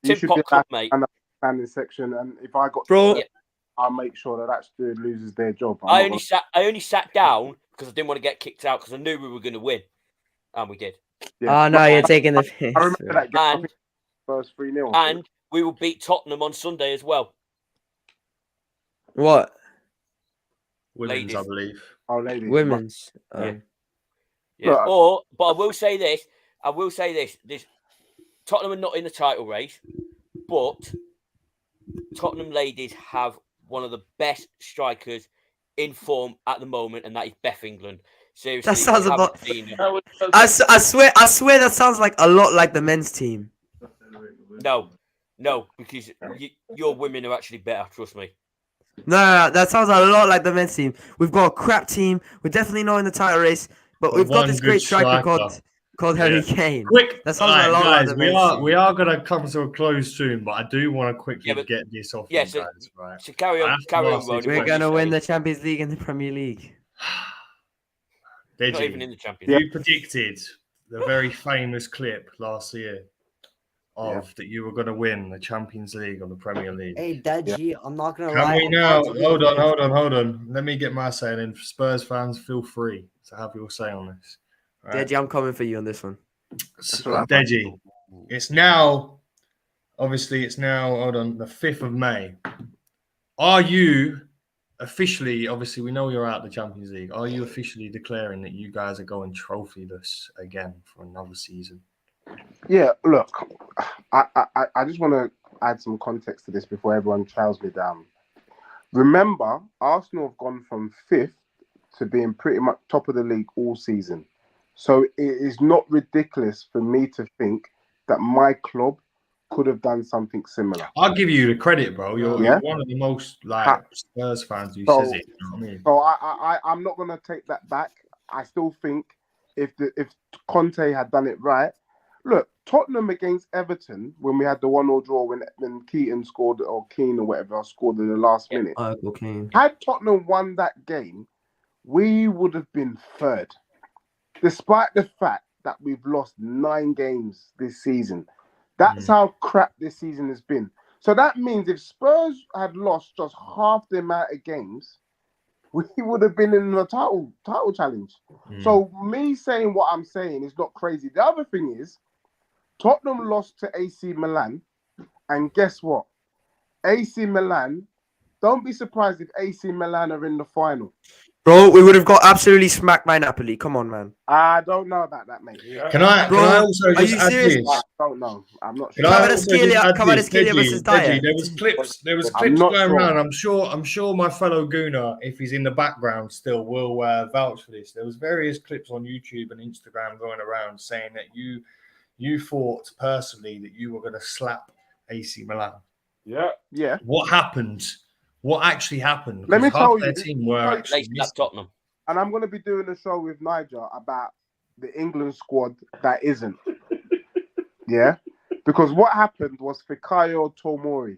You Tim should Pot be Cup, mate. standing section, and if I got Bro, Yeah. I'll make sure that steward loses their job. I only sat down because I didn't want to get kicked out because I knew we were going to win, and we did. oh no, you're taking the piss. I remember bro. that game. I And think first 3-0. and we will beat Tottenham on Sunday as well. What? Women's, ladies. I believe. Oh, ladies. Women's. Yeah. Look, But I will say this. This Tottenham are not in the title race, but Tottenham ladies have one of the best strikers in form at the moment, and that is Beth England. Seriously, That sounds you about- haven't seen her. I swear that sounds like a lot like the men's team. No, because your women are actually better. Trust me. No, that sounds a lot like the men's team. We've got a crap team. We're definitely not in the title race, but we've got One this good great striker striker. called Harry Kane. Quick, That sounds right, a lot like guys. the We men's are team. we are gonna come to a close soon, but I do want to quickly Yeah, but- get this off Yeah, you so- guys. Right. So carry I on, have to carry on, ask this Ronnie. question. We're what gonna you win say. the Champions League and the Premier League. Not even in Deji, the Champions League. you predicted the very famous clip last year of that you were going to win the Champions League or the Premier League. Hey, Deji, I'm not gonna Can lie. we I'm now? contemplating Hold on. Let me get my say in. Spurs fans, feel free to have your say on this. All right? Deji, I'm coming for you on this one. Deji, it's now, obviously, hold on, the 5th of May. Are you officially, obviously, we know you're out of the Champions League. Are you officially declaring that you guys are going trophyless again for another season? Yeah, look, I just want to add some context to this before everyone chows me down. Remember, Arsenal have gone from 5th to being pretty much top of the league all season. So it is not ridiculous for me to think that my club could have done something similar. I'll give you the credit, bro. You're Yeah? one of the most Spurs fans who So- says it. You know what I mean? So I'm not going to take that back. I still think if Conte had done it right, look, Tottenham against Everton when we had the 1-1 draw when Keane scored or Keane or whatever scored in the last minute. Okay. Had Tottenham won that game, we would have been third, despite the fact that we've lost 9 games this season. That's how crap this season has been. So that means if Spurs had lost just half the amount of games, we would have been in the title challenge. So me saying what I'm saying is not crazy. The other thing is, Tottenham lost to AC Milan, and guess what? AC Milan, don't be surprised if AC Milan are in the final. Bro, we would have got absolutely smacked by Napoli. Come on, man. I don't know about that, mate. Can I also are just you add serious? this? I don't know. I'm not Can sure. I Kvaratskhelia- also just add Kvaratskhelia this? versus Deji, Dyer. there was clips I'm not going sure. around. I'm sure my fellow Gooner, if he's in the background still, will vouch for this. There was various clips on YouTube and Instagram going around saying that you thought personally that you were going to slap AC Milan. Yeah. What happened? What actually happened? Let me Because half tell their you. team were They actually slapped missing. Tottenham. And I'm going to be doing a show with Niger about the England squad that isn't. Yeah? Because what happened was Fikayo Tomori.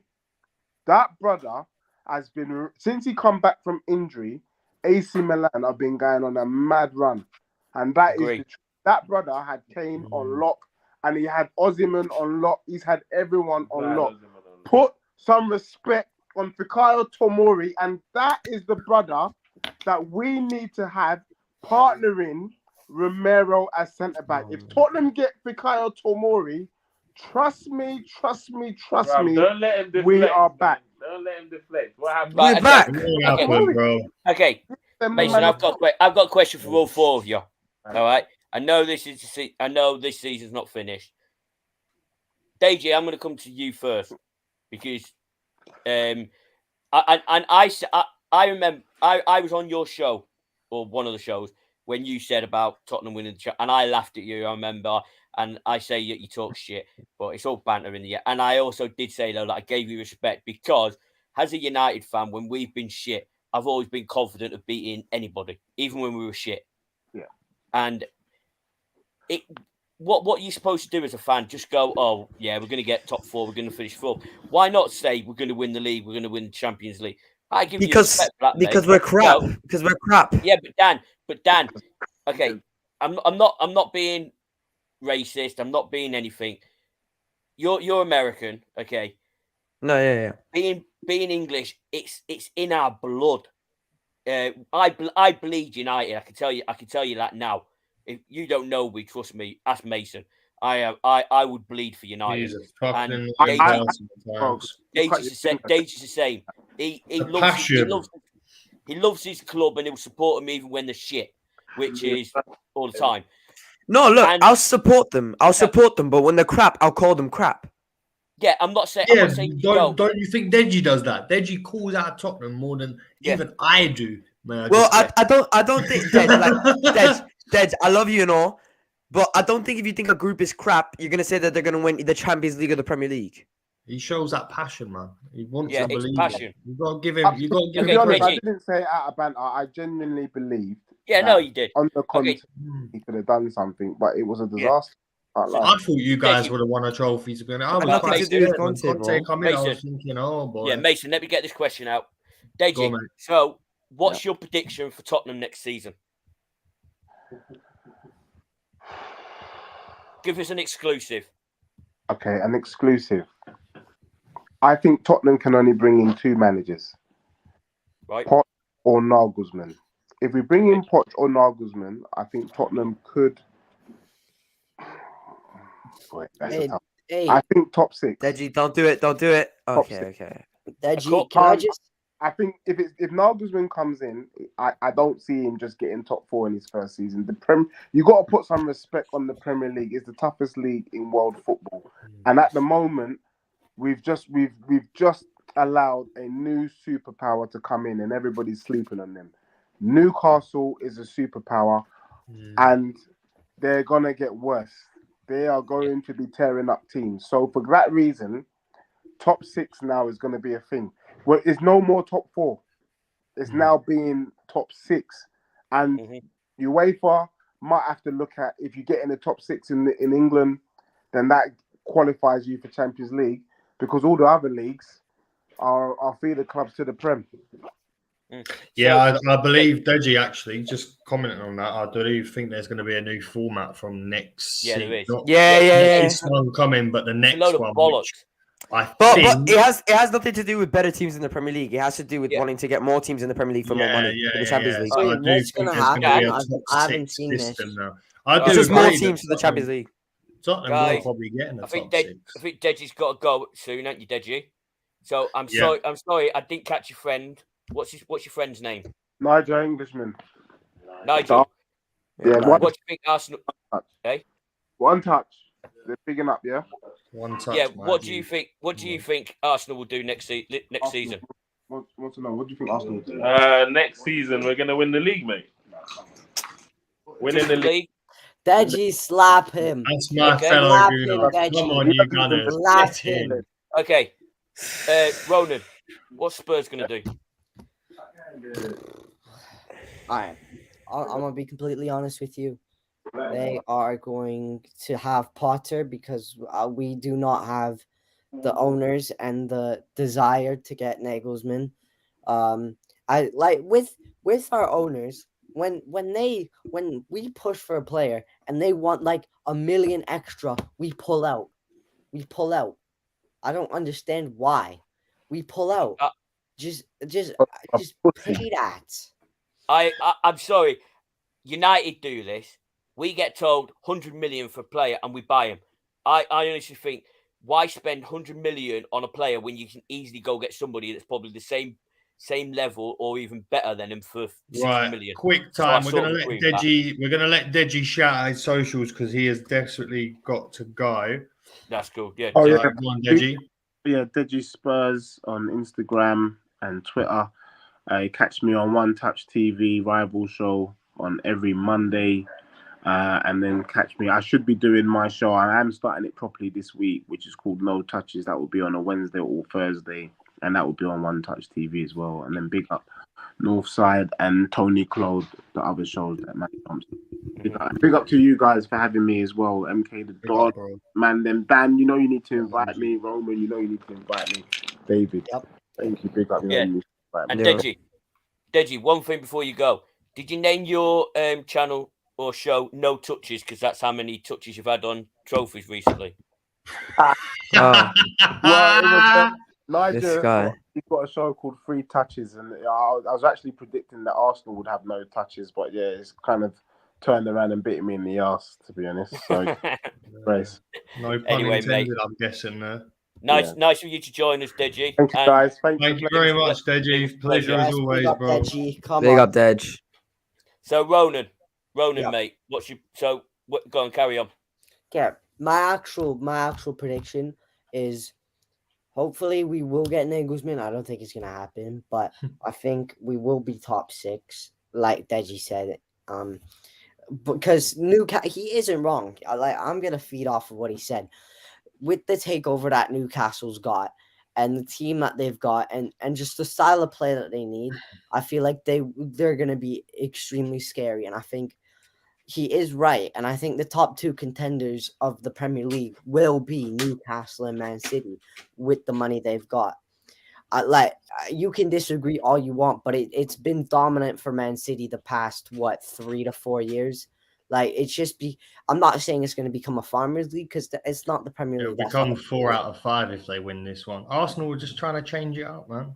That brother has been, since he come back from injury, AC Milan have been going on a mad run. And that is Agree. the truth. That brother had Kane on lock and he had Osimhen on lock. He's had everyone on lock. Put some respect on Fikayo Tomori, and that is the brother that we need to have partnering Romero as centre back. If Tottenham get Fikayo Tomori, trust me, Don't let him deflect. we are back. Don't let him deflect. What happened? Right, We're back. What happened, bro? Okay, Mason, I've got a question for all 4 of you. All right, I know this season's not finished. Deji, I'm going to come to you first because I remember I was on your show or one of the shows when you said about Tottenham winning the and I laughed at you. I remember, and I say that you talk shit, but it's all banter in the end. And I also did say though that I gave you respect because as a United fan, when we've been shit, I've always been confident of beating anybody, even when we were shit. Yeah. And what are you supposed to do as a fan? Just go, oh yeah, we're going to get top 4, we're going to finish 4th. Why not say we're going to win the league, we're going to win the Champions League? I give you respect for that, because mate. we're crap. No. Because we're crap. Yeah, but Dan, okay, I'm not being racist. I'm not being anything. You're American, okay? No, yeah. Being English, it's in our blood. I bleed United. I can tell you that now. If you don't know me, trust me. Ask Mason. I would bleed for United. Jesus, fucking And Deji's Deji's the same. He loves his club and he'll support them even when they're shit, which is all the time. No, look, And- I'll support them. But when they're crap, I'll call them crap. Yeah, I'm not saying. Yeah, I'm not saying you don't. don't you think Deji does that? Deji calls out Tottenham more than even I do. Well, I don't think Dej, I love you and all, but I don't think if you think a group is crap, you're gonna say that they're gonna win the Champions League or the Premier League. He shows that passion, man. He wants Yeah, to it's believe passion. it. You got to give him. You got to give To be him. honest, I Reggie. didn't say it out of banter. I genuinely believed Yeah, no, you did. on the Okay. content he could have done something, but it was a disaster. I thought you guys would have won a trophy. To be honest, I was nothing quite to do with scared when Conte, bro. come in. I was Mason. thinking, oh boy. Yeah, Mason, let me get this question out. Go Deji, on, mate. so what's your prediction for Tottenham next season? Give us an exclusive. Okay, an exclusive. I think Tottenham can only bring in 2 managers, Right. Poch or Nagelsmann. If we bring in Poch or Nagelsmann, I think Tottenham could. Wait, that's a tough. Hey, I think top 6. Deji, don't do it. Don't do it. Top Okay, 6. okay. Deji, can I just? I think if Nagelsmann comes in, I don't see him just getting top 4 in his first season. You got to put some respect on the Premier League. It's the toughest league in world football, and at the moment, we've just allowed a new superpower to come in, and everybody's sleeping on them. Newcastle is a superpower, and they're gonna get worse. They are going to be tearing up teams. So for that reason, top 6 now is going to be a thing. Well, it's no more top 4. It's now being top 6, and UEFA might have to look at, if you get in the top 6 in England, then that qualifies you for Champions League, because all the other leagues are feeder clubs to the Prem. Yeah, I believe Deji actually just commenting on that. I do think there's going to be a new format from next. Yeah, there is. Yeah. This one coming, but the It's a next load of one. bollocks. But it has nothing to do with better teams in the Premier League. It has to do with wanting to get more teams in the Premier League for more money in the Champions League. So Wait, I do what's think gonna there's going to be a happen? top I haven't 6 seen this. system now. I It's do Just more agree that teams for the Champions League. Tottenham Guys, will probably get in the I think top 6. I think Deji's got to go soon, ain't you, Deji? So I'm sorry, I didn't catch your friend. What's your friend's name? Nigel Englishman. Nigel. Yeah, What do you think Arsenal? One touch. They're picking up, yeah. One touch. Yeah. What do you think? What do you think Arsenal will do next season? Want to know, what do you think Arsenal will do? Next season, we're gonna win the league, mate. Winning the league. Deji, slap him. That's my Okay. fellow Slap Gooner. him, Come Deji. on, you gunners. Slap Get in. him. Okay. Ronan, what's Spurs gonna do? All right, I'm gonna be completely honest with you. They are going to have Potter because we do not have the owners and the desire to get Nagelsmann. I like with our owners when we push for a player and they want like $1 million extra, we pull out. I don't understand why we pull out. Just pay that. I'm sorry. United do this. We get told 100 million for a player and we buy him. I honestly think, why spend 100 million on a player when you can easily go get somebody that's probably the same level or even better than him for 60 million? Quick time. We're gonna let Deji shout out his socials because he has desperately got to go. That's cool. Yeah. Oh, So, yeah. go on, Deji. Yeah, Deji Spurs on Instagram and Twitter. Catch me on One Touch TV rival show on every Monday. And then catch me. I should be doing my show. I am starting it properly this week, which is called No Touches. That will be on a Wednesday or Thursday, and that will be on One Touch TV as well. And then big up Northside and Tony Claude, the other shows that Matt Thompson. Big up to you guys for having me as well. MK the Dog, man. Then Dan, you know you need to invite me. Roman, you know you need to invite me. David, thank you. Big up. And Deji, one thing before you go. Did you name your channel or show No Touches, because that's how many touches you've had on trophies recently? Well, it was Nigel. This guy. He's got a show called Free Touches, and I was actually predicting that Arsenal would have no touches, but yeah, it's kind of turned around and bit me in the ass, to be honest. So, grace. No pun intended, I'm guessing there. Nice for you to join us, Deji. Thank you, guys. Thank you very much, Deji. Pleasure as always, bro. Deji. Come Big on. up, Dej. So Ronan, mate, go and carry on. Yeah, my actual prediction is hopefully we will get Nagelsmann. I don't think it's gonna happen, but I think we will be top 6, like Deji said. Because he isn't wrong. I'm gonna feed off of what he said. With the takeover that Newcastle's got and the team that they've got and just the style of play that they need, I feel like they're going to be extremely scary. And I think he is right. And I think the top 2 contenders of the Premier League will be Newcastle and Man City with the money they've got. You can disagree all you want, but it's been dominant for Man City the past, 3 to 4 years. Like it's just I'm not saying it's going to become a farmers league because it's not the Premier It'll League. become 4 out of 5 if they win this one. Arsenal were just trying to change it up, man.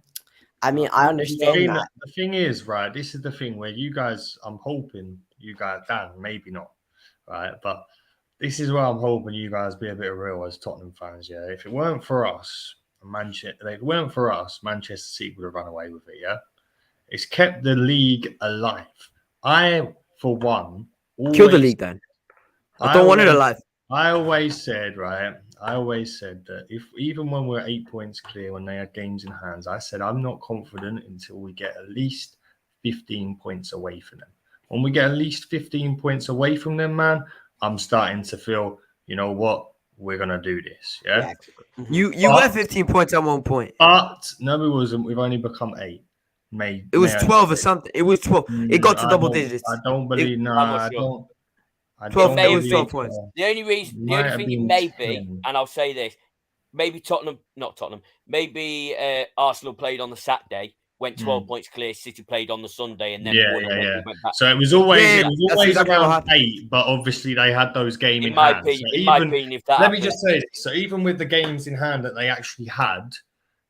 I mean, I understand that. The thing is, right, this is the thing where you guys, I'm hoping you guys, Dan, maybe not, right? But this is where I'm hoping you guys be a bit real as Tottenham fans, yeah? If it weren't for us, Manchester City would have run away with it, yeah? It's kept the league alive. I, for one, Kill the league then. I don't want it alive. I always said, right? I always said that even when we're 8 points clear, when they had games in hands, I said I'm not confident until we get at least 15 points away from them. When we get at least 15 points away from them, man, I'm starting to feel, you know what, we're gonna do this. Yeah. You were 15 points at one point. But no, we wasn't. We've only become 8. It was 12 or something. It was 12. It got to double digits. I don't believe. No, I don't. 12. It was 12 points. The only thing it may be, and I'll say this, maybe maybe Arsenal played on the Saturday, went 12 points clear. City played on the Sunday, and then won and went back. So it was always around 8, but obviously they had those games in hand. In my opinion, if that let me just say this: so even with the games in hand that they actually had,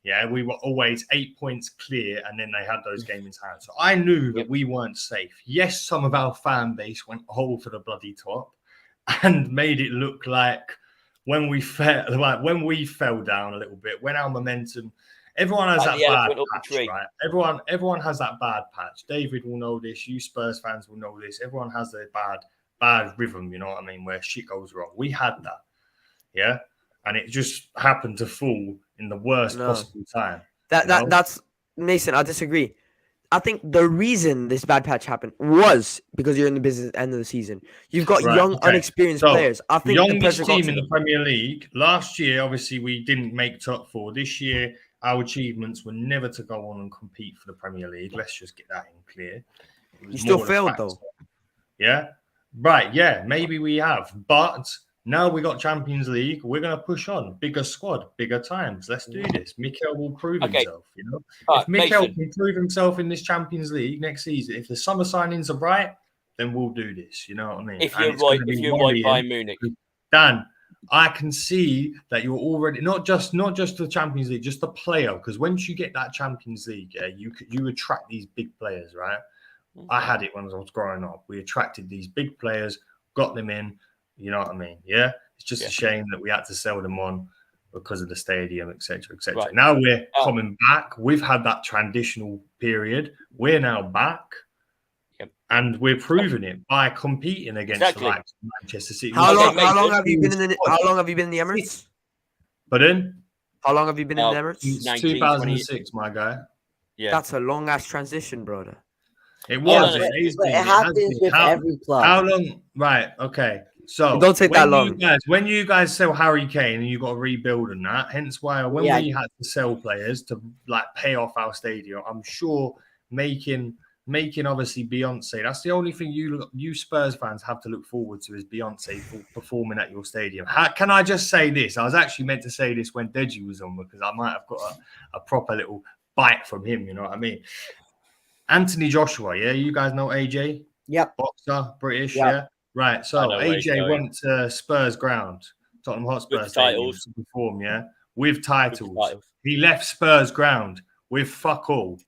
yeah, we were always 8 points clear, and then they had those games in hand. So I knew that we weren't safe. Yes, some of our fan base went all for the bloody top and made it look like when we fell down a little bit, when our momentum, everyone has that bad patch, right? Everyone has that bad patch. David will know this. You Spurs fans will know this. Everyone has a bad rhythm. You know what I mean? Where shit goes wrong. We had that, yeah, and it just happened to fall in the worst possible time. That's Mason. I disagree. I think the reason this bad patch happened was because you're in the business end of the season. You've got young, unexperienced players. I think the youngest team in the Premier League last year, obviously, we didn't make top 4. This year, our achievements were never to go on and compete for the Premier League. Let's just get that in clear. You still failed, though. Yeah, right. Yeah, maybe we have, but now we got Champions League. We're going to push on. Bigger squad, bigger times. Let's do this. Mikel will prove himself. You know, if Mikel can prove himself in this Champions League next season, if the summer signings are right, then we'll do this. You know what I mean? If you're right, Bayern Munich, Dan, I can see that you're already not just the Champions League, just the player. Because once you get that Champions League, yeah, you attract these big players, right? I had it when I was growing up. We attracted these big players, got them in. You know what I mean? Yeah. It's just a shame that we had to sell them on because of the stadium, etc., etc. Right. Now we're coming back. We've had that transitional period. We're now back, and we're proving it by competing against the likes of Manchester City. How long have you been in the Emirates? Pardon? How long have you been in the Emirates? Since 2006, my guy. Yeah, that's a long ass transition, brother. It was. It happens with every club. How long? Right. Okay. So don't take that long. When you guys sell Harry Kane and you got to rebuild and that, hence why when we had to sell players to like pay off our stadium, I'm sure making obviously Beyonce. That's the only thing you Spurs fans have to look forward to is Beyonce performing at your stadium. Can I just say this? I was actually meant to say this when Deji was on because I might have got a proper little bite from him. You know what I mean? Anthony Joshua, yeah, you guys know AJ? Yep. Boxer, British, yeah. Right, so AJ went to Spurs ground, Tottenham Hotspur Stadium to perform, yeah, with titles. He left Spurs ground with fuck all.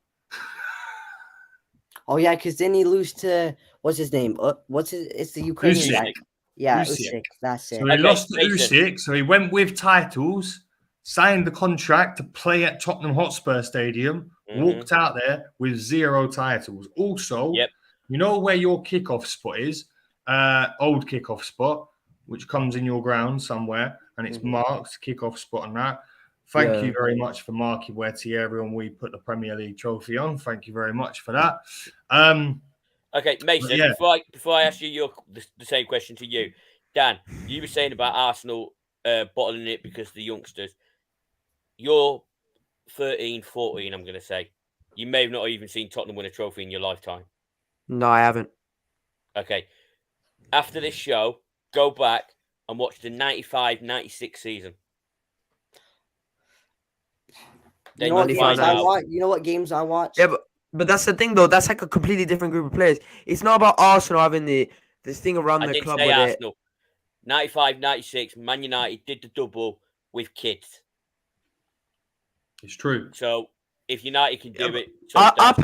Oh yeah, because then he lose to what's his name? It's the Ukrainian guy. Yeah, Usyk. That's it. So he lost to Usyk. So he went with titles, signed the contract to play at Tottenham Hotspur Stadium, walked out there with 0 titles. Also, you know where your kickoff spot is? Old kickoff spot, which comes in your ground somewhere, and it's marked kickoff spot and that. Thank you very much for marking where Thierry and we put the Premier League trophy on. Thank you very much for that. Okay, Mason, before I ask you the same question to you, Dan, you were saying about Arsenal bottling it because of the youngsters. You're 13, 14, I'm going to say. You may have not even seen Tottenham win a trophy in your lifetime. No, I haven't. Okay. After this show, go back and watch the 95-96 season. You know what games I watch? Yeah, but that's the thing, though. That's like a completely different group of players. It's not about Arsenal having the this thing around I the didn't club say with it. Arsenal. 95, 96, Man United did the double with kids. It's true. So if United can do it, so I does-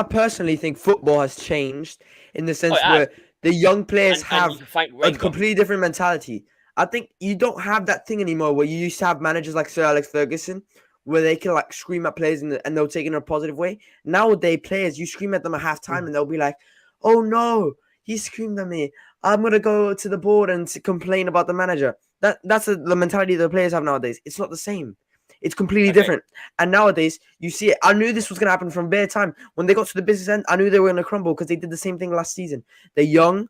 personally think football has changed in the sense it has. where the young players and have you can thank a Wenger. completely different mentality. I think you don't have that thing anymore where you used to have managers like Sir Alex Ferguson where they can like scream at players and they'll take it in a positive way. Nowadays, players, you scream at them at halftime and they'll be like, "Oh no, he screamed at me. I'm gonna go to the board and complain about the manager." That's the mentality the players have nowadays. It's not the same. It's completely different. And nowadays, you see it. I knew this was gonna happen from bare time. When they got to the business end, I knew they were gonna crumble because they did the same thing last season. They're young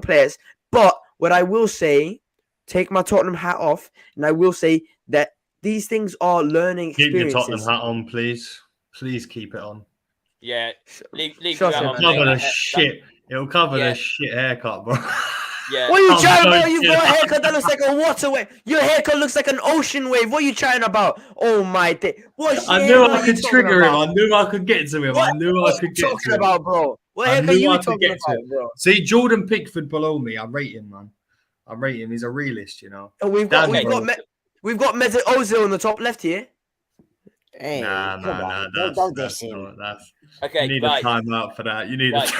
players. But what I will say, take my Tottenham hat off, and I will say that these things are learning Keep your experiences. Tottenham hat on, please. Please keep it on. Yeah, leave Shush your it, hat man. on, Cover mate. the shit. It'll cover Yeah. the shit haircut, bro. Yeah. What are you I'm chatting about? joking. You've got a haircut that looks like a water wave. Your haircut looks like an ocean wave. What are you chatting about? Oh my day. What I shit knew haircut I you could talking trigger him. about? I knew I could get to him. I knew I What could you get talking to him. about, bro? What I haircut knew you I could talking get to about, him. bro? See, Jordan Pickford below me. I rate him, man. I rate him. He's a realist, you know. And we've got Danny, bro. Mesut Ozil on the top left here. Hey, Nah, come man, on. that's Don't diss him. not, that's Okay, you need right. a timeout for that. You need Right.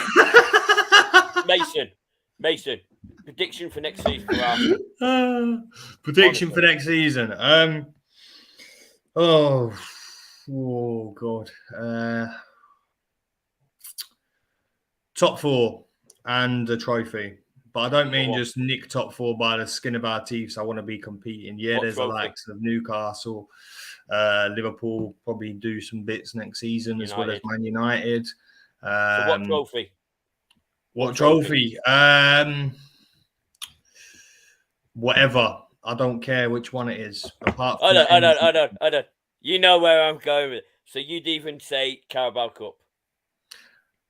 a Mason. Prediction for next season for Arsenal. prediction Honestly. for next season. Oh God. Top 4 and a trophy. But I don't mean What? just nick top 4 by the skin of our teeth. So I want to be competing. Yeah, What there's the trophy? likes of Newcastle, Liverpool probably do some bits next season as well as United. Man United. So what trophy? What trophy? Whatever. I don't care which one it is. Apart from I don't. You know where I'm going with it. So you'd even say Carabao Cup.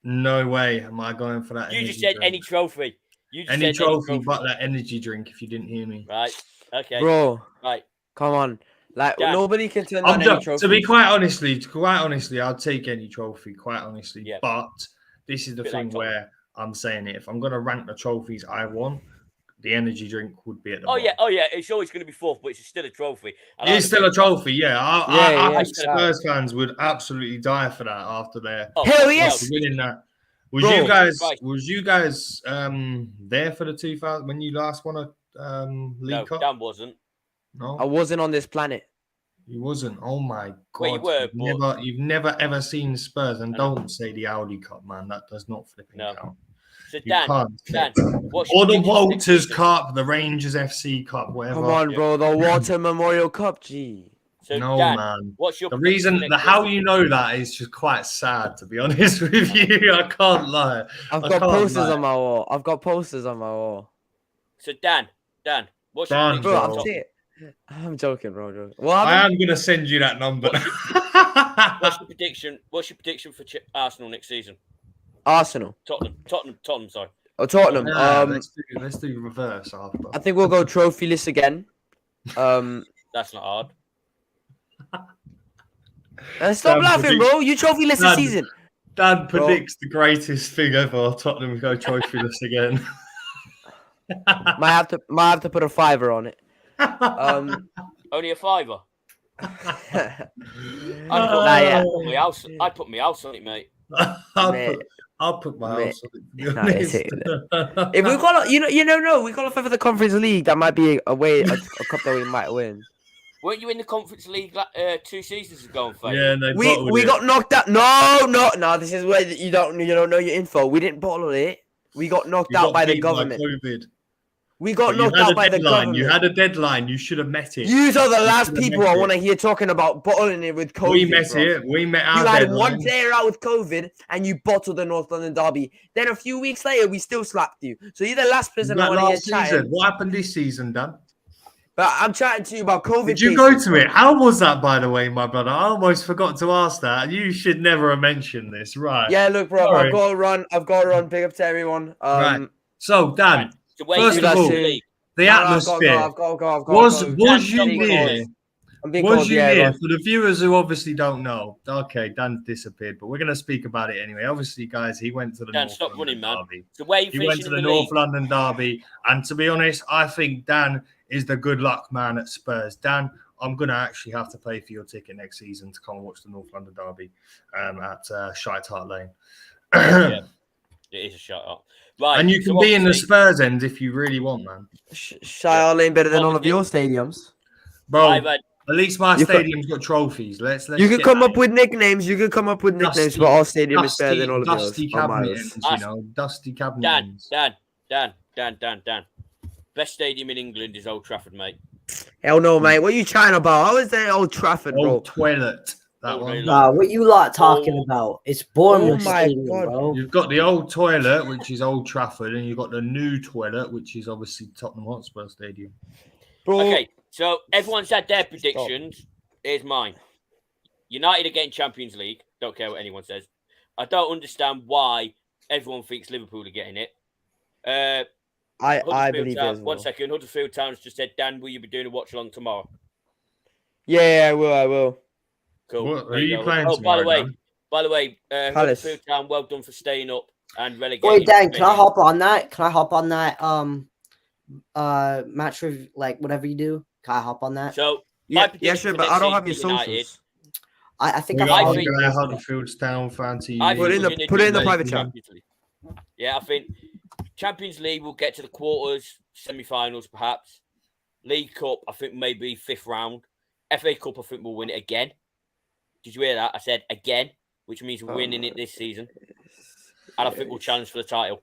No way am I going for that. You just energy said drink. any trophy. You just Any said trophy but that energy drink. If you didn't hear me, Right. Okay. Bro, Right. come on. Like, Dan. nobody can turn down any trophy. to be quite honestly, I'd take any trophy. Quite honestly, Yeah. but this is the Bit thing like Tottenham. where I'm saying it. If I'm going to rank the trophies I won, the energy drink would be at the Oh bottom. yeah. It's always going to be fourth, but it's still a trophy. And It's still a trophy, yeah. I think Yeah. Spurs fans would absolutely die for that after their Hell yes. winning that. Was Bro, you guys there for the 2000 when you last won a League No, Cup? Dan wasn't. No, I wasn't on this planet. he wasn't. Oh my god! Well, you were, you've never ever seen Spurs, and don't say the Audi Cup, man. That does not flipping No. count. So You Dan, can't. what's your Or the prediction for next Walters season? Cup, the Rangers FC Cup, whatever. Come on, bro. The Water Memorial Cup, G. So No, Dan, man. what's your The prediction reason, for the next how season? you know that is just quite sad, to be honest with you. I can't lie. I've I got can't posters lie. on my wall. So Dan, what's your Dan, prediction Bro, for I'm Tottenham? saying. I'm joking, bro. What I happened? am gonna send you that number. What's your prediction? What's your prediction for Arsenal next season? Arsenal. Tottenham. Sorry. Or Tottenham. Let's do reverse after. I think we'll go trophyless again. That's not hard. Stop Dan laughing, predicts- bro. You trophyless this Dan- season. Dan Bro. predicts the greatest thing ever. Tottenham go trophyless again. Might have to put a $5 on it. Only a fiver. Nah, I'd put my house on it, mate. I'll put my Mate. house on it. To be Nah, it's honest. If we got, we got for the Conference League, that might be a cup that we might win. Weren't you in the Conference League 2 seasons ago, and failed? Yeah, and they We bottled it. got knocked out. No. This is where you don't know your info. We didn't bottle it. We got knocked You out got by the beat government. COVID. We got But you knocked had out a by the deadline. government. You had a deadline. You should have met it. You are the last should have people met I it. want to hear talking about bottling it with COVID. We met bro. it. We met our You had deadline. one player out with COVID and you bottled the North London derby. Then a few weeks later, we still slapped you. So you're the last person I That want to hear last chatting. season. What happened this season, Dan? But I'm chatting to you about COVID. Did you go to it? How was that, by the way, my brother? I almost forgot to ask that. You should never have mentioned this, right? Yeah, look, bro. Sorry. I've got to run. Big up to everyone. Right. So, Dan, So where first you of all, league? the atmosphere. I've got to go. Was you Please, near? I'm being Was called, you yeah, here? go For the viewers who obviously don't know, okay, Dan disappeared, but we're going to speak about it anyway. Obviously, guys, he went to the Dan, North stop London running, man. derby. So where are you He went finishing to in the the North league? London derby, and to be honest, I think Dan is the good luck man at Spurs. Dan, I'm going to actually have to pay for your ticket next season to come and watch the North London derby at Shite Hart Lane. Yeah, it is a shut up. Right, And you so can be in the obviously, Spurs end if you really want, man. Shire Lane better than all of Obviously- your stadiums. Bro, I've had at least my You can- stadium's got trophies. Let's You can get come that up with nicknames. You can come up with nicknames, Dusty- but our stadium is better than all of dusty yours. By cabinet miles. ends, you know, dusty cabinet ends. Dan. Best stadium in England is Old Trafford, mate. Hell no, mate. What are you chatting about? How is that Old Trafford, bro? Old toilet. That All one. day Nah, long. what you lot talking Oh. about? It's Bournemouth Oh my Stadium, God. bro. You've got the old toilet, which is Old Trafford, and you've got the new toilet, which is obviously Tottenham Hotspur Stadium. Bro, Okay, so everyone's had their predictions. Here's mine. United are getting Champions League. Don't care what anyone says. I don't understand why everyone thinks Liverpool are getting it. I Huddersfield believe it Town, as well. 1 second. Huddersfield Town's just said, Dan, will you be doing a watch along tomorrow? Yeah, I will. I will. Cool. What, There who are you go. playing Oh, tomorrow, Dan? by the way, Palace. Huddersfield Town, well done for staying up and relegating. Wait, Dan, can I hop on that? Can I hop on that? Match review, like whatever you do. Can I hop on that? So, Yeah, prediction sure, for but next I don't season have your for United, socials. I think We I got I followed think- one you. guy Huddersfield's Town fan to you. I Put think it in we're the- gonna put it in do the private Champions chat. League. Yeah, I think Champions League will get to the quarters, semi-finals, perhaps. League Cup, I think maybe 5th round. FA Cup, I think we'll win it again. Did you hear that? I said again, which means we're winning it this season. And I think we'll challenge for the title.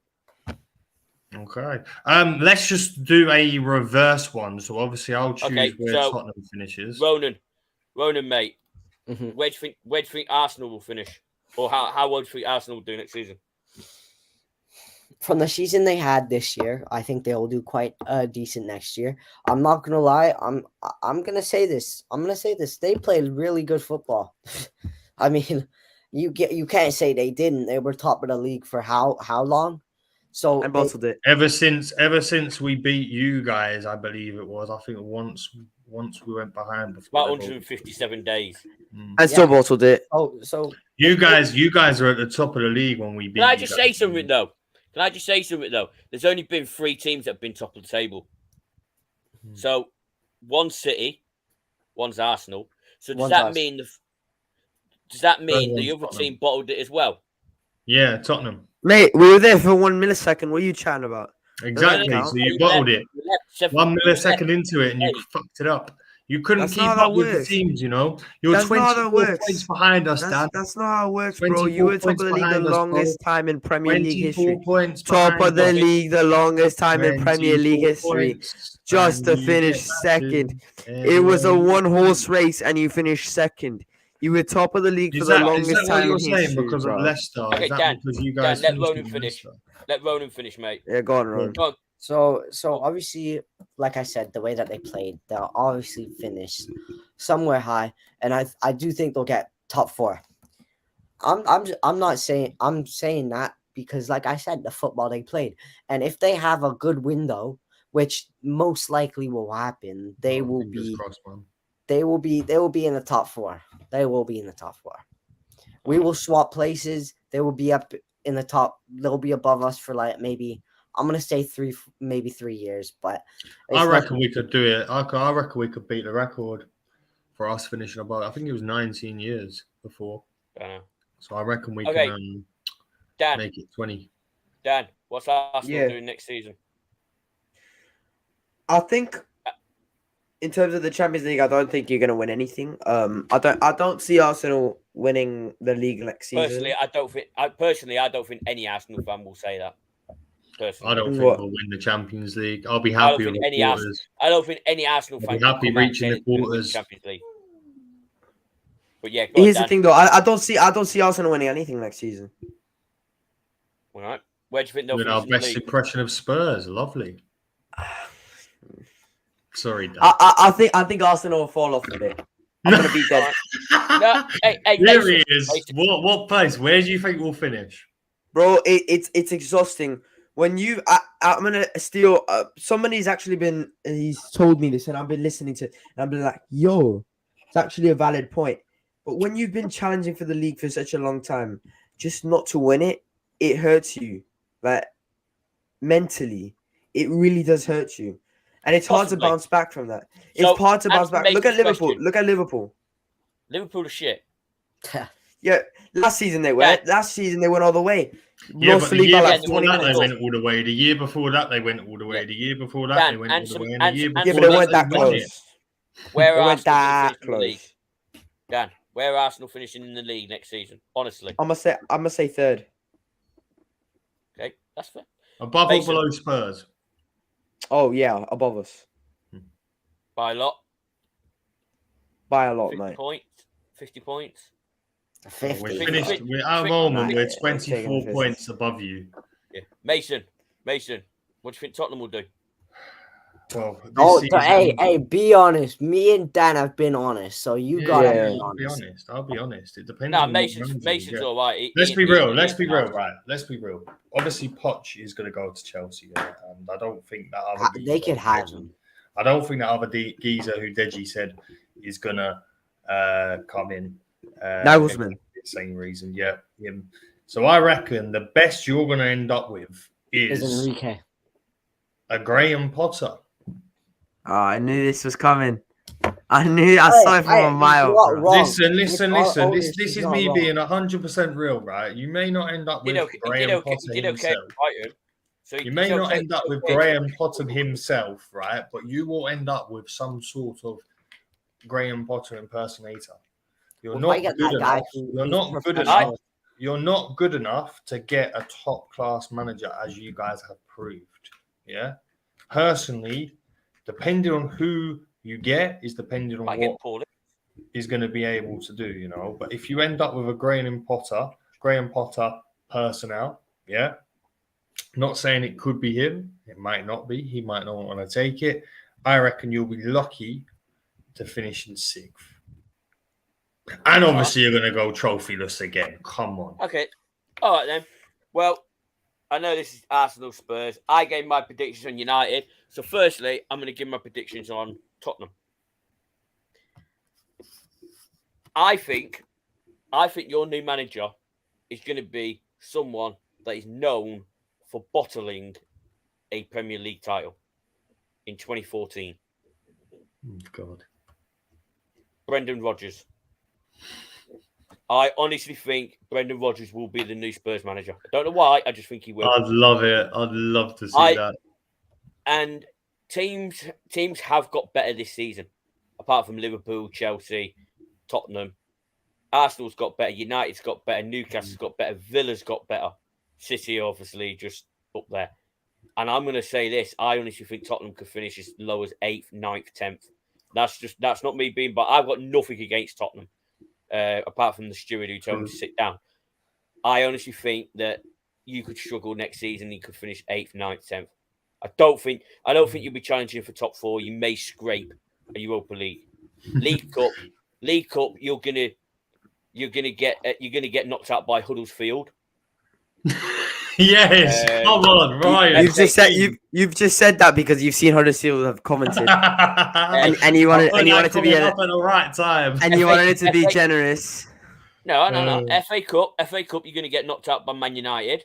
Okay. Let's just do a reverse one. So obviously I'll choose Okay, where so- Tottenham finishes. Ronan, mate, Mhm. where do you think Arsenal will finish? Or how well do you think Arsenal will do next season? From the season they had this year, I think they will do quite decent next year. I'm not gonna lie. I'm gonna say this. They played really good football. I mean, you can't say they didn't. They were top of the league for how long? So And they- bottled it. Ever since we beat you guys, I believe it was. I think once we went behind before. About they both- 157 days. And still Yeah. bottled it. so You guys are at the top of the league when we beat. Can I you just guys. say something, though? There's only been 3 teams that have been top of the table. So, one's City, one's Arsenal. So does One's that us. mean the one's other Tottenham. team bottled it as well? Yeah, Tottenham. Mate, we were there for 1 millisecond. What are you chatting about? Exactly. count. So you bottled it. You left 7 1 you left- millisecond into it, and you Hey. fucked it up. You couldn't That's keep not how up that with the works. teams. You know, you're That's not how that 24 works. points behind us, Dan. That's not how it works, bro. 24 You were top of points the league the behind us, bro. longest time in Premier League 24 history. points. Top behind of the us. league the longest time in Premier League 24 history. points, Just and to you finish get that second. to It was a everyone. 1-horse race and you finished second. You were top of the league for Is the that longest what time you're in saying history, because bro. of Leicester? Okay, Is that Dan, because you guys let finished Ronan with finish. Leicester? Let Ronan finish, mate. Yeah, go on, Ron. Go on. So obviously, like I said, the way that they played, they'll obviously finish somewhere high, and I do think they'll get top 4. I'm saying that because, like I said, the football they played, and if they have a good window, which most likely will happen, they Oh, will fingers be crossed, man. they will be in the top 4. They will be in the top 4. We will swap places. They will be up in the top. They'll be above us for like maybe. I'm gonna say 3 years, but I it's reckon we could do it. I reckon we could beat the record for us finishing above. I think it was 19 years before. I don't know. So I reckon we Okay. can Dan, make it 20. what's Arsenal Yeah. doing next season? I think in terms of the Champions League, I don't think you're gonna win anything. I don't see Arsenal winning the league next season. Personally, I don't think any Arsenal fan will say that. Personally, I don't think What? we'll win the Champions League. I'll be I don't happy with think the any Arsenal- quarters. I don't think any Arsenal I'll fan be happy will come out and reaching say the they're gonna win quarters. Champions League. But yeah, go on, Here's the Dan. thing, though. I don't see Arsenal winning anything next season. All right, where do you think they'll With finish our in the best league? impression of Spurs. Lovely. Sorry, Dan. I think Arsenal will fall off a bit. I'm gonna beat them, No, hey, There Mason, he is. Mason. What place? Where do you think we'll finish? bro. It's exhausting when I'm gonna steal. Somebody's actually been. He's told me this, and I've been listening to. And I've been like, yo, It's actually a valid point. But when you've been challenging for the league for such a long time, just not to win it, it hurts you. Like mentally, it really does hurt you. And it's hard to Possibly. bounce back from that. So, It's hard to bounce answer back. Look at Mason's Liverpool. question. Look at Liverpool. Liverpool are shit. Yeah, last season they went. Yeah. Last season they went all the way. Yeah, Lost but the the league year by like before 20 that they minutes. went all the way. The year before that they went all the way. Yeah. The year before that Dan, they went all answer- the way. And the answer- year answer Yeah, before but they me. weren't that they won it. close. Where They are weren't Arsenal that finishing in the league? close. Dan, where are Arsenal finishing in the league next season? Honestly. I'm gonna say third. Okay, that's fair. Above or Mason. below Spurs? Oh yeah, above us By a lot. by a lot, 50 mate. points. 50 points. We 50. finished. We're at the Fifty- moment. Nah, We're yeah, we're taking 24 the points above you. Yeah. Mason, what do you think Tottenham will do? Well, this Oh, season, hey, be honest. Me and Dan have been honest, so you gotta Yeah. be I'll be honest. honest. I'll be honest. It depends. No, on what Mason's manager you get. all right. Let's be real. Let's be real, right? right? Let's be real. Obviously, Poch is going to go to Chelsea, yeah? And I don't think that other They geezer could who have Deji- him. I don't think that other geezer who Deji said is going to come in. Nagelsmann. Same reason, yeah. Him. So I reckon the best you're going to end up with Is is Enrique. a Graham Potter. Oh, I knew this was coming. I saw it from a mile. You're not Bro. wrong. Listen. It's This is not me wrong. being 100% real, right? You may not end up He with did Graham okay. Potter He did okay. himself. Brighton. So You may he's not okay. end up with Okay. Graham Potter himself, right? But you will end up with some sort of Graham Potter impersonator. You're Well, not I got good that guy enough. who- You're who's not good professional. enough. You're not good enough to get a top class manager, as you guys have proved. Yeah. Personally, depending on who you get, is depending on I what get Paul. is going to be able to do, you know. But if you end up with a Graham Potter personnel, yeah. Not saying it could be him. It might not be. He might not want to take it. I reckon you'll be lucky to finish in 6th. And obviously you're going to go trophyless again. Come on. Okay. All right then. Well, I know this is Arsenal Spurs. I gave my predictions on United. So firstly, I'm going to give my predictions on Tottenham. I think your new manager is going to be someone that is known for bottling a Premier League title in 2014. Oh, God. Brendan Rodgers. I honestly think Brendan Rodgers will be the new Spurs manager. I don't know why. I just think he will. I'd love it. I'd love to see that. And teams have got better this season, apart from Liverpool, Chelsea, Tottenham. Arsenal's got better. United's got better. Newcastle's got better. Villa's got better. City, obviously, just up there. And I'm going to say this. I honestly think Tottenham could finish as low as 8th, 9th, 10th. That's not me being, but I've got nothing against Tottenham, apart from the steward who told me to sit down. I honestly think that you could struggle next season. You could finish 8th, 9th, 10th. I don't think you'll be challenging for top 4. You may scrape a Europa League, League Cup. You're gonna get knocked out by Huddersfield. Yes, come on, Ryan. You've just said that because you've seen Huddersfield have commented, and you wanted to be up at the right time, and you wanted it to be generous. No. FA Cup. You're gonna get knocked out by Man United.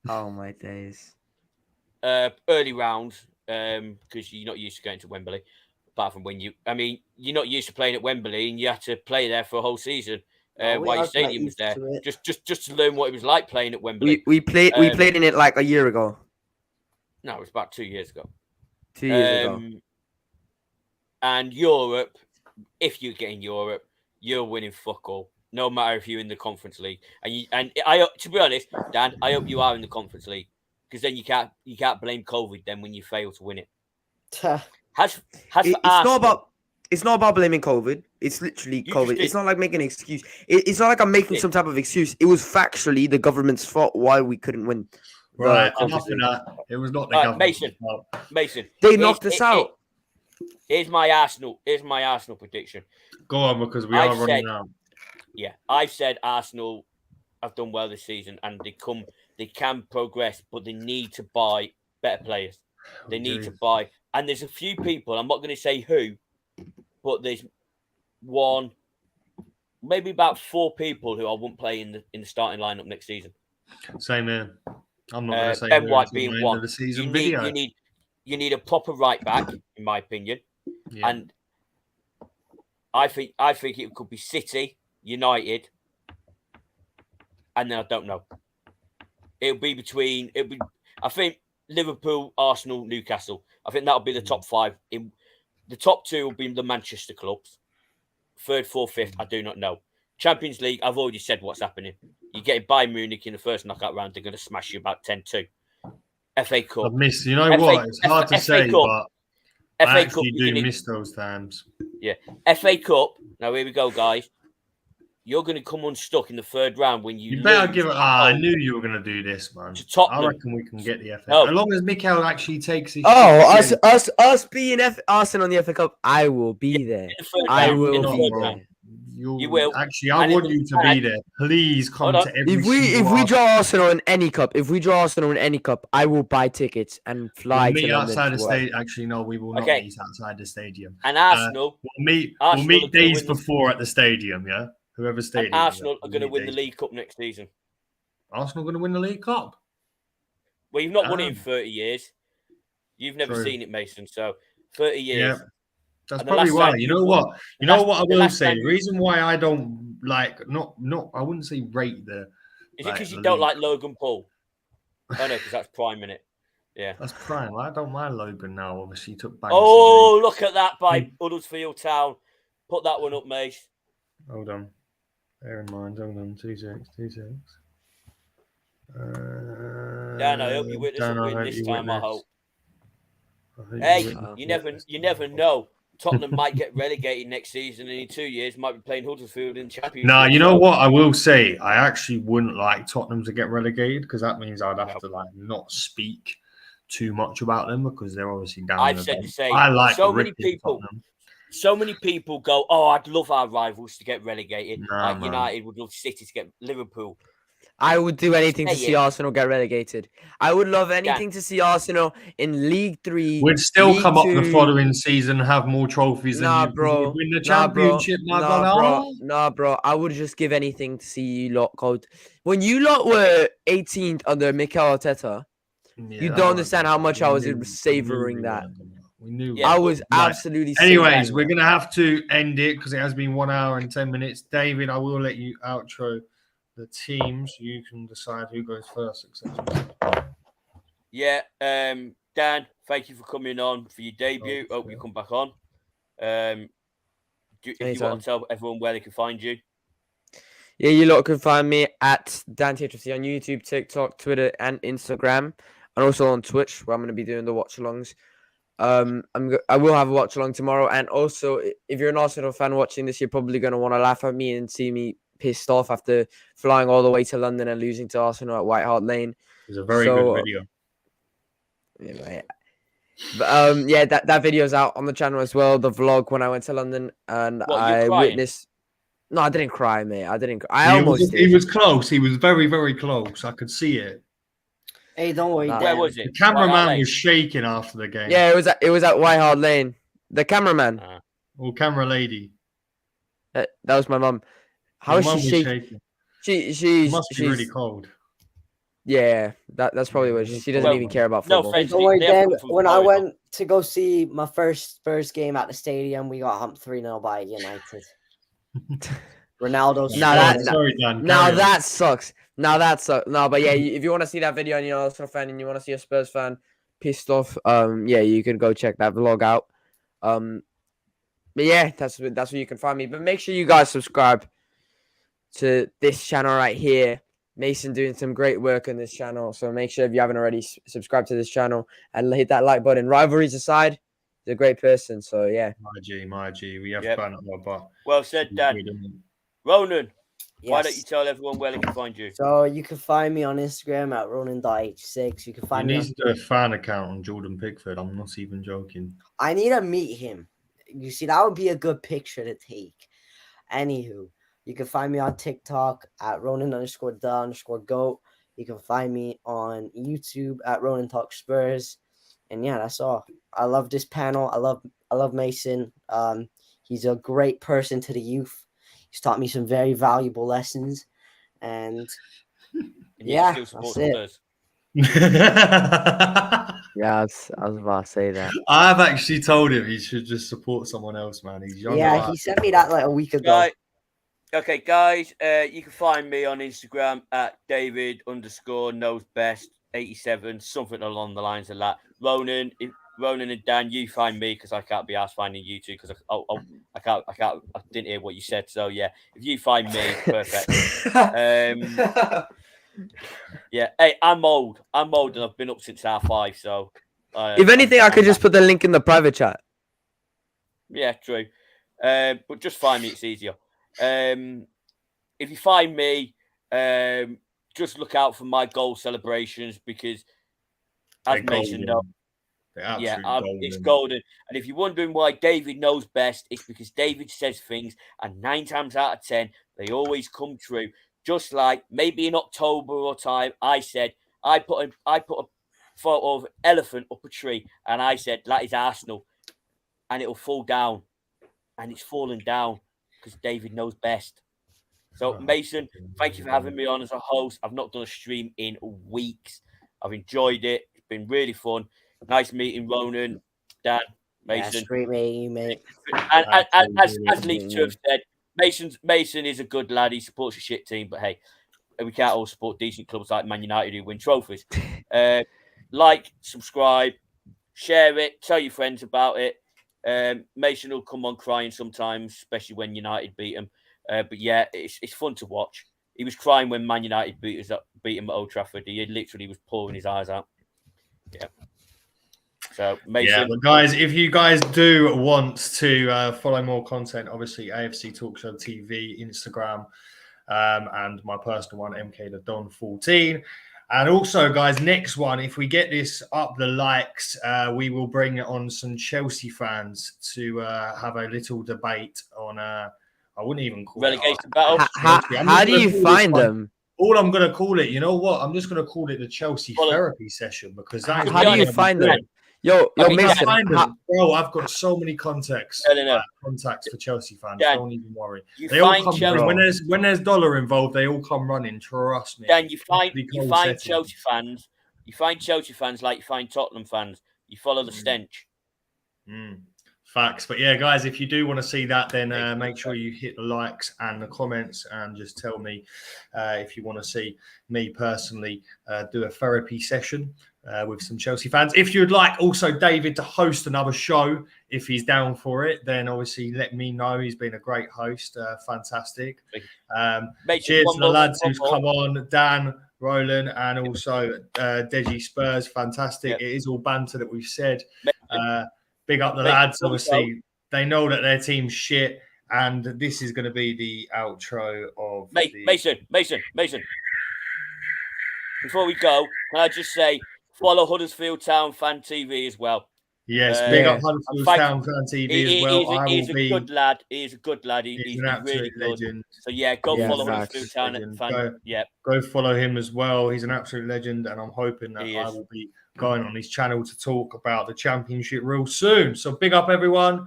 Oh my days. Early rounds, because you're not used to going to Wembley. Apart from you're not used to playing at Wembley, and you had to play there for a whole season. While your stadium was there, just to learn what it was like playing at Wembley. We played in it like a year ago. No, it was about 2 years ago. 2 years ago. And Europe, if you get in Europe, you're winning fuck all. No matter if you're in the Conference League, and I, to be honest, Dan, I hope you are in the Conference League, because then you can't blame COVID then when you fail to win it. It's not about blaming COVID. It's literally COVID. It's not like making an excuse. It's not like I'm making some type of excuse. It was factually the government's fault why we couldn't win. Right, enough of that. It was not the government's fault. Mason. They knocked us out. Here's my Arsenal prediction. Go on, because we are running out. Yeah, I've said Arsenal have done well this season, and they can progress, but they need to buy better players. They need to buy, and there's a few people. I'm not going to say who, but one, maybe about 4 people who I wouldn't play in the starting lineup next season. Same here. I'm not going to say Ben who White until being the end one. of the season You video. need a proper right back, in my opinion. Yeah. And I think it could be City, United, and then I don't know. I think Liverpool, Arsenal, Newcastle. I think that'll be the top 5. In the top 2 will be the Manchester clubs. 3rd, 4th, 5th, I do not know. Champions League, I've already said what's happening. You get Bayern Munich in the first knockout round, they're going to smash you about 10-2. FA Cup. I've missed. You know what? It's hard to say, but I actually do miss those times. Yeah. FA Cup. Now, here we go, guys. You're going to come unstuck in the 3rd round when you better give it. I knew you were going to do this, man. I reckon we can get the FA. No. As long as Mikel actually takes his. Us being Arsenal in the FA Cup, I will be there. I will be there. You will. Actually, I want you to be there. Please come to every. If we draw Arsenal in any cup, I will buy tickets and fly to London. Outside the stadium. Actually, no, we will not meet outside the stadium. And Arsenal, we'll meet days before at the stadium. Yeah, whoever stadium. And Arsenal are going to win the League Cup next season. Arsenal going to win the League Cup. Well, you've not won it in 30 years. You've never seen it, Mason. So 30 years. Yeah. That's probably why. You know what? I will say. The reason why I don't like I wouldn't say rate the. Is it because you don't like Logan Paul? Oh no, because that's Prime, innit? Yeah. That's Prime. I don't mind Logan now. Obviously, he took back. Oh, look at that by Huddersfield Town. Put that one up, Mace. Hold on. Bear in mind. Hold on. 2 seconds. Dan, I hope you win this time. I hope. Hey, you never know. Tottenham might get relegated next season, and in 2 years might be playing Huddersfield in Championship. Nah, you know what? I will say, I actually wouldn't like Tottenham to get relegated because that means I'd have to not speak too much about them because they're obviously down. I've said the same. I like so many people go, "Oh, I'd love our rivals to get relegated. Like United would love City to get Liverpool." I would do anything to see Arsenal get relegated. I would love anything to see Arsenal in League 3. We'd still come up the following season, have more trophies than you. Bro. Win the championship, Nah, bro. I would just give anything to see you lot called. When you lot were 18th under Mikel Arteta, you don't understand how much I was savoring that. We knew. I was absolutely. Anyways, we're gonna have to end it because it has been 1 hour and 10 minutes. David, I will let you outro the teams. You can decide who goes first, etc. Yeah, Dan, thank you for coming on for your debut. Hope you come back on. If you want to tell everyone where they can find you. Yeah, you lot can find me at Dan THFC on YouTube, TikTok, Twitter, and Instagram, and also on Twitch, where I'm going to be doing the watch-alongs. I will have a watch-along tomorrow, and also, if you're an Arsenal fan watching this, you're probably going to want to laugh at me and see me pissed off after flying all the way to London and losing to Arsenal at White Hart Lane. It's a very good video. Yeah, but that video's out on the channel as well. The vlog when I went to London and I witnessed. No, I didn't cry, mate. I didn't. He was close. He was very, very close. I could see it. Hey, don't worry. Where was it? The cameraman was shaking after the game. Yeah, it was at White Hart Lane. The cameraman. Or camera lady. That was my mum. How is she shaking? She must be really cold. Yeah, that's probably what she doesn't even care about football. No, don't worry, Dan. When I went to go see my first Spurs game at the stadium, we got humped 3-0 by United. Ronaldo's. That sucks. No, but yeah, if you want to see that video and you're also a fan and you want to see a Spurs fan pissed off, you can go check that vlog out. But yeah, that's where you can find me. But make sure you guys subscribe to this channel right here. Mason doing some great work on this channel, so make sure if you haven't already subscribed to this channel and hit that like button. Rivalries aside, he's a great person, so yeah. My G, we have fun at our bar. Well said, Dan. Ronan, why don't you tell everyone where they can find you? So you can find me on Instagram at Ronan.h6. You can find me. He needs to do a fan account on Jordan Pickford. I'm not even joking. I need to meet him. You see, that would be a good picture to take. Anywho. You can find me on TikTok at Ronan_the_GOAT. You can find me on YouTube at Ronan Talk Spurs. And yeah, that's all. I love this panel. I love Mason. He's a great person to the youth. He's taught me some very valuable lessons. And yeah, Still support that's it. Spurs. Yeah, I was about to say that. I've actually told him he should just support someone else, man. He's young. Yeah, he sent me that like a week ago. Right. Okay, guys, you can find me on Instagram at David_knows_best87, something along the lines of that. Ronan and Dan, you find me because I can't be asked finding you two because I didn't hear what you said. So yeah, if you find me, perfect. Yeah, hey, I'm old and I've been up since 5:30. So If anything, I could just put the link in the private chat. Yeah, true. But just find me; it's easier. If you find me, just look out for my goal celebrations because, as Mason knows, it's golden. And if you're wondering why David knows best, it's because David says things, and 9 times out of 10, they always come true. Just like maybe in October or time, I said I put a photo of an elephant up a tree, and I said that is Arsenal, and it'll fall down, and it's fallen down because David knows best. So, Mason, thank you for having me on as a host. I've not done a stream in weeks. I've enjoyed it. It's been really fun. Nice meeting Ronan, Dan, Mason. Yeah, great meeting you, mate. And as Leeds have said, Mason is a good lad. He supports a shit team, but hey, we can't all support decent clubs like Man United who win trophies. Like, subscribe, share it, tell your friends about it. Mason will come on crying sometimes, especially when United beat him. But yeah, it's fun to watch. He was crying when Man United beat him at Old Trafford. He literally was pouring his eyes out. Yeah. So, Mason. Yeah, but guys, if you guys do want to follow more content, obviously AFC Talk Show TV, Instagram, and my personal one, MK14. And also, guys, next one, if we get this up the likes, we will bring on some Chelsea fans to have a little debate on, I wouldn't even call relegation it battle. How do you find them? All I'm going to call it, you know what? I'm just going to call it the Chelsea therapy session because that is how do you find them? Yo, Mason, bro, I've got so many contacts for Chelsea fans. Dan, don't even worry. They all come running. When there's dollar involved, they all come running. Trust me. Dan, you find Chelsea fans. You find Chelsea fans like you find Tottenham fans. You follow the stench. Facts. But yeah, guys, if you do want to see that, then make sure you hit the likes and the comments and just tell me if you want to see me personally do a therapy session with some Chelsea fans. If you'd like also David to host another show, if he's down for it, then obviously let me know. He's been a great host. Fantastic. Cheers to the lads who's come on, Dan, Roland, and also Deji Spurs. Fantastic. It is all banter that we've said. Big up the lads. Obviously, they know that their team's shit, and this is going to be the outro of Mason. Before we go, can I just say follow Huddersfield Town Fan TV as well? Yes, big up Huddersfield Town Fan TV as well. He's a good lad. He's a good lad. He's an absolute really legend. So yeah, go follow Huddersfield Town Fan. Go follow him as well. He's an absolute legend, and I'm hoping that I will be going on his channel to talk about the Championship real soon. So big up everyone.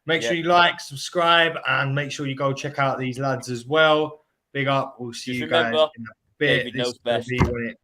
Make sure you like, subscribe, and make sure you go check out these lads as well. Big up. We'll see you guys in a bit. David knows best.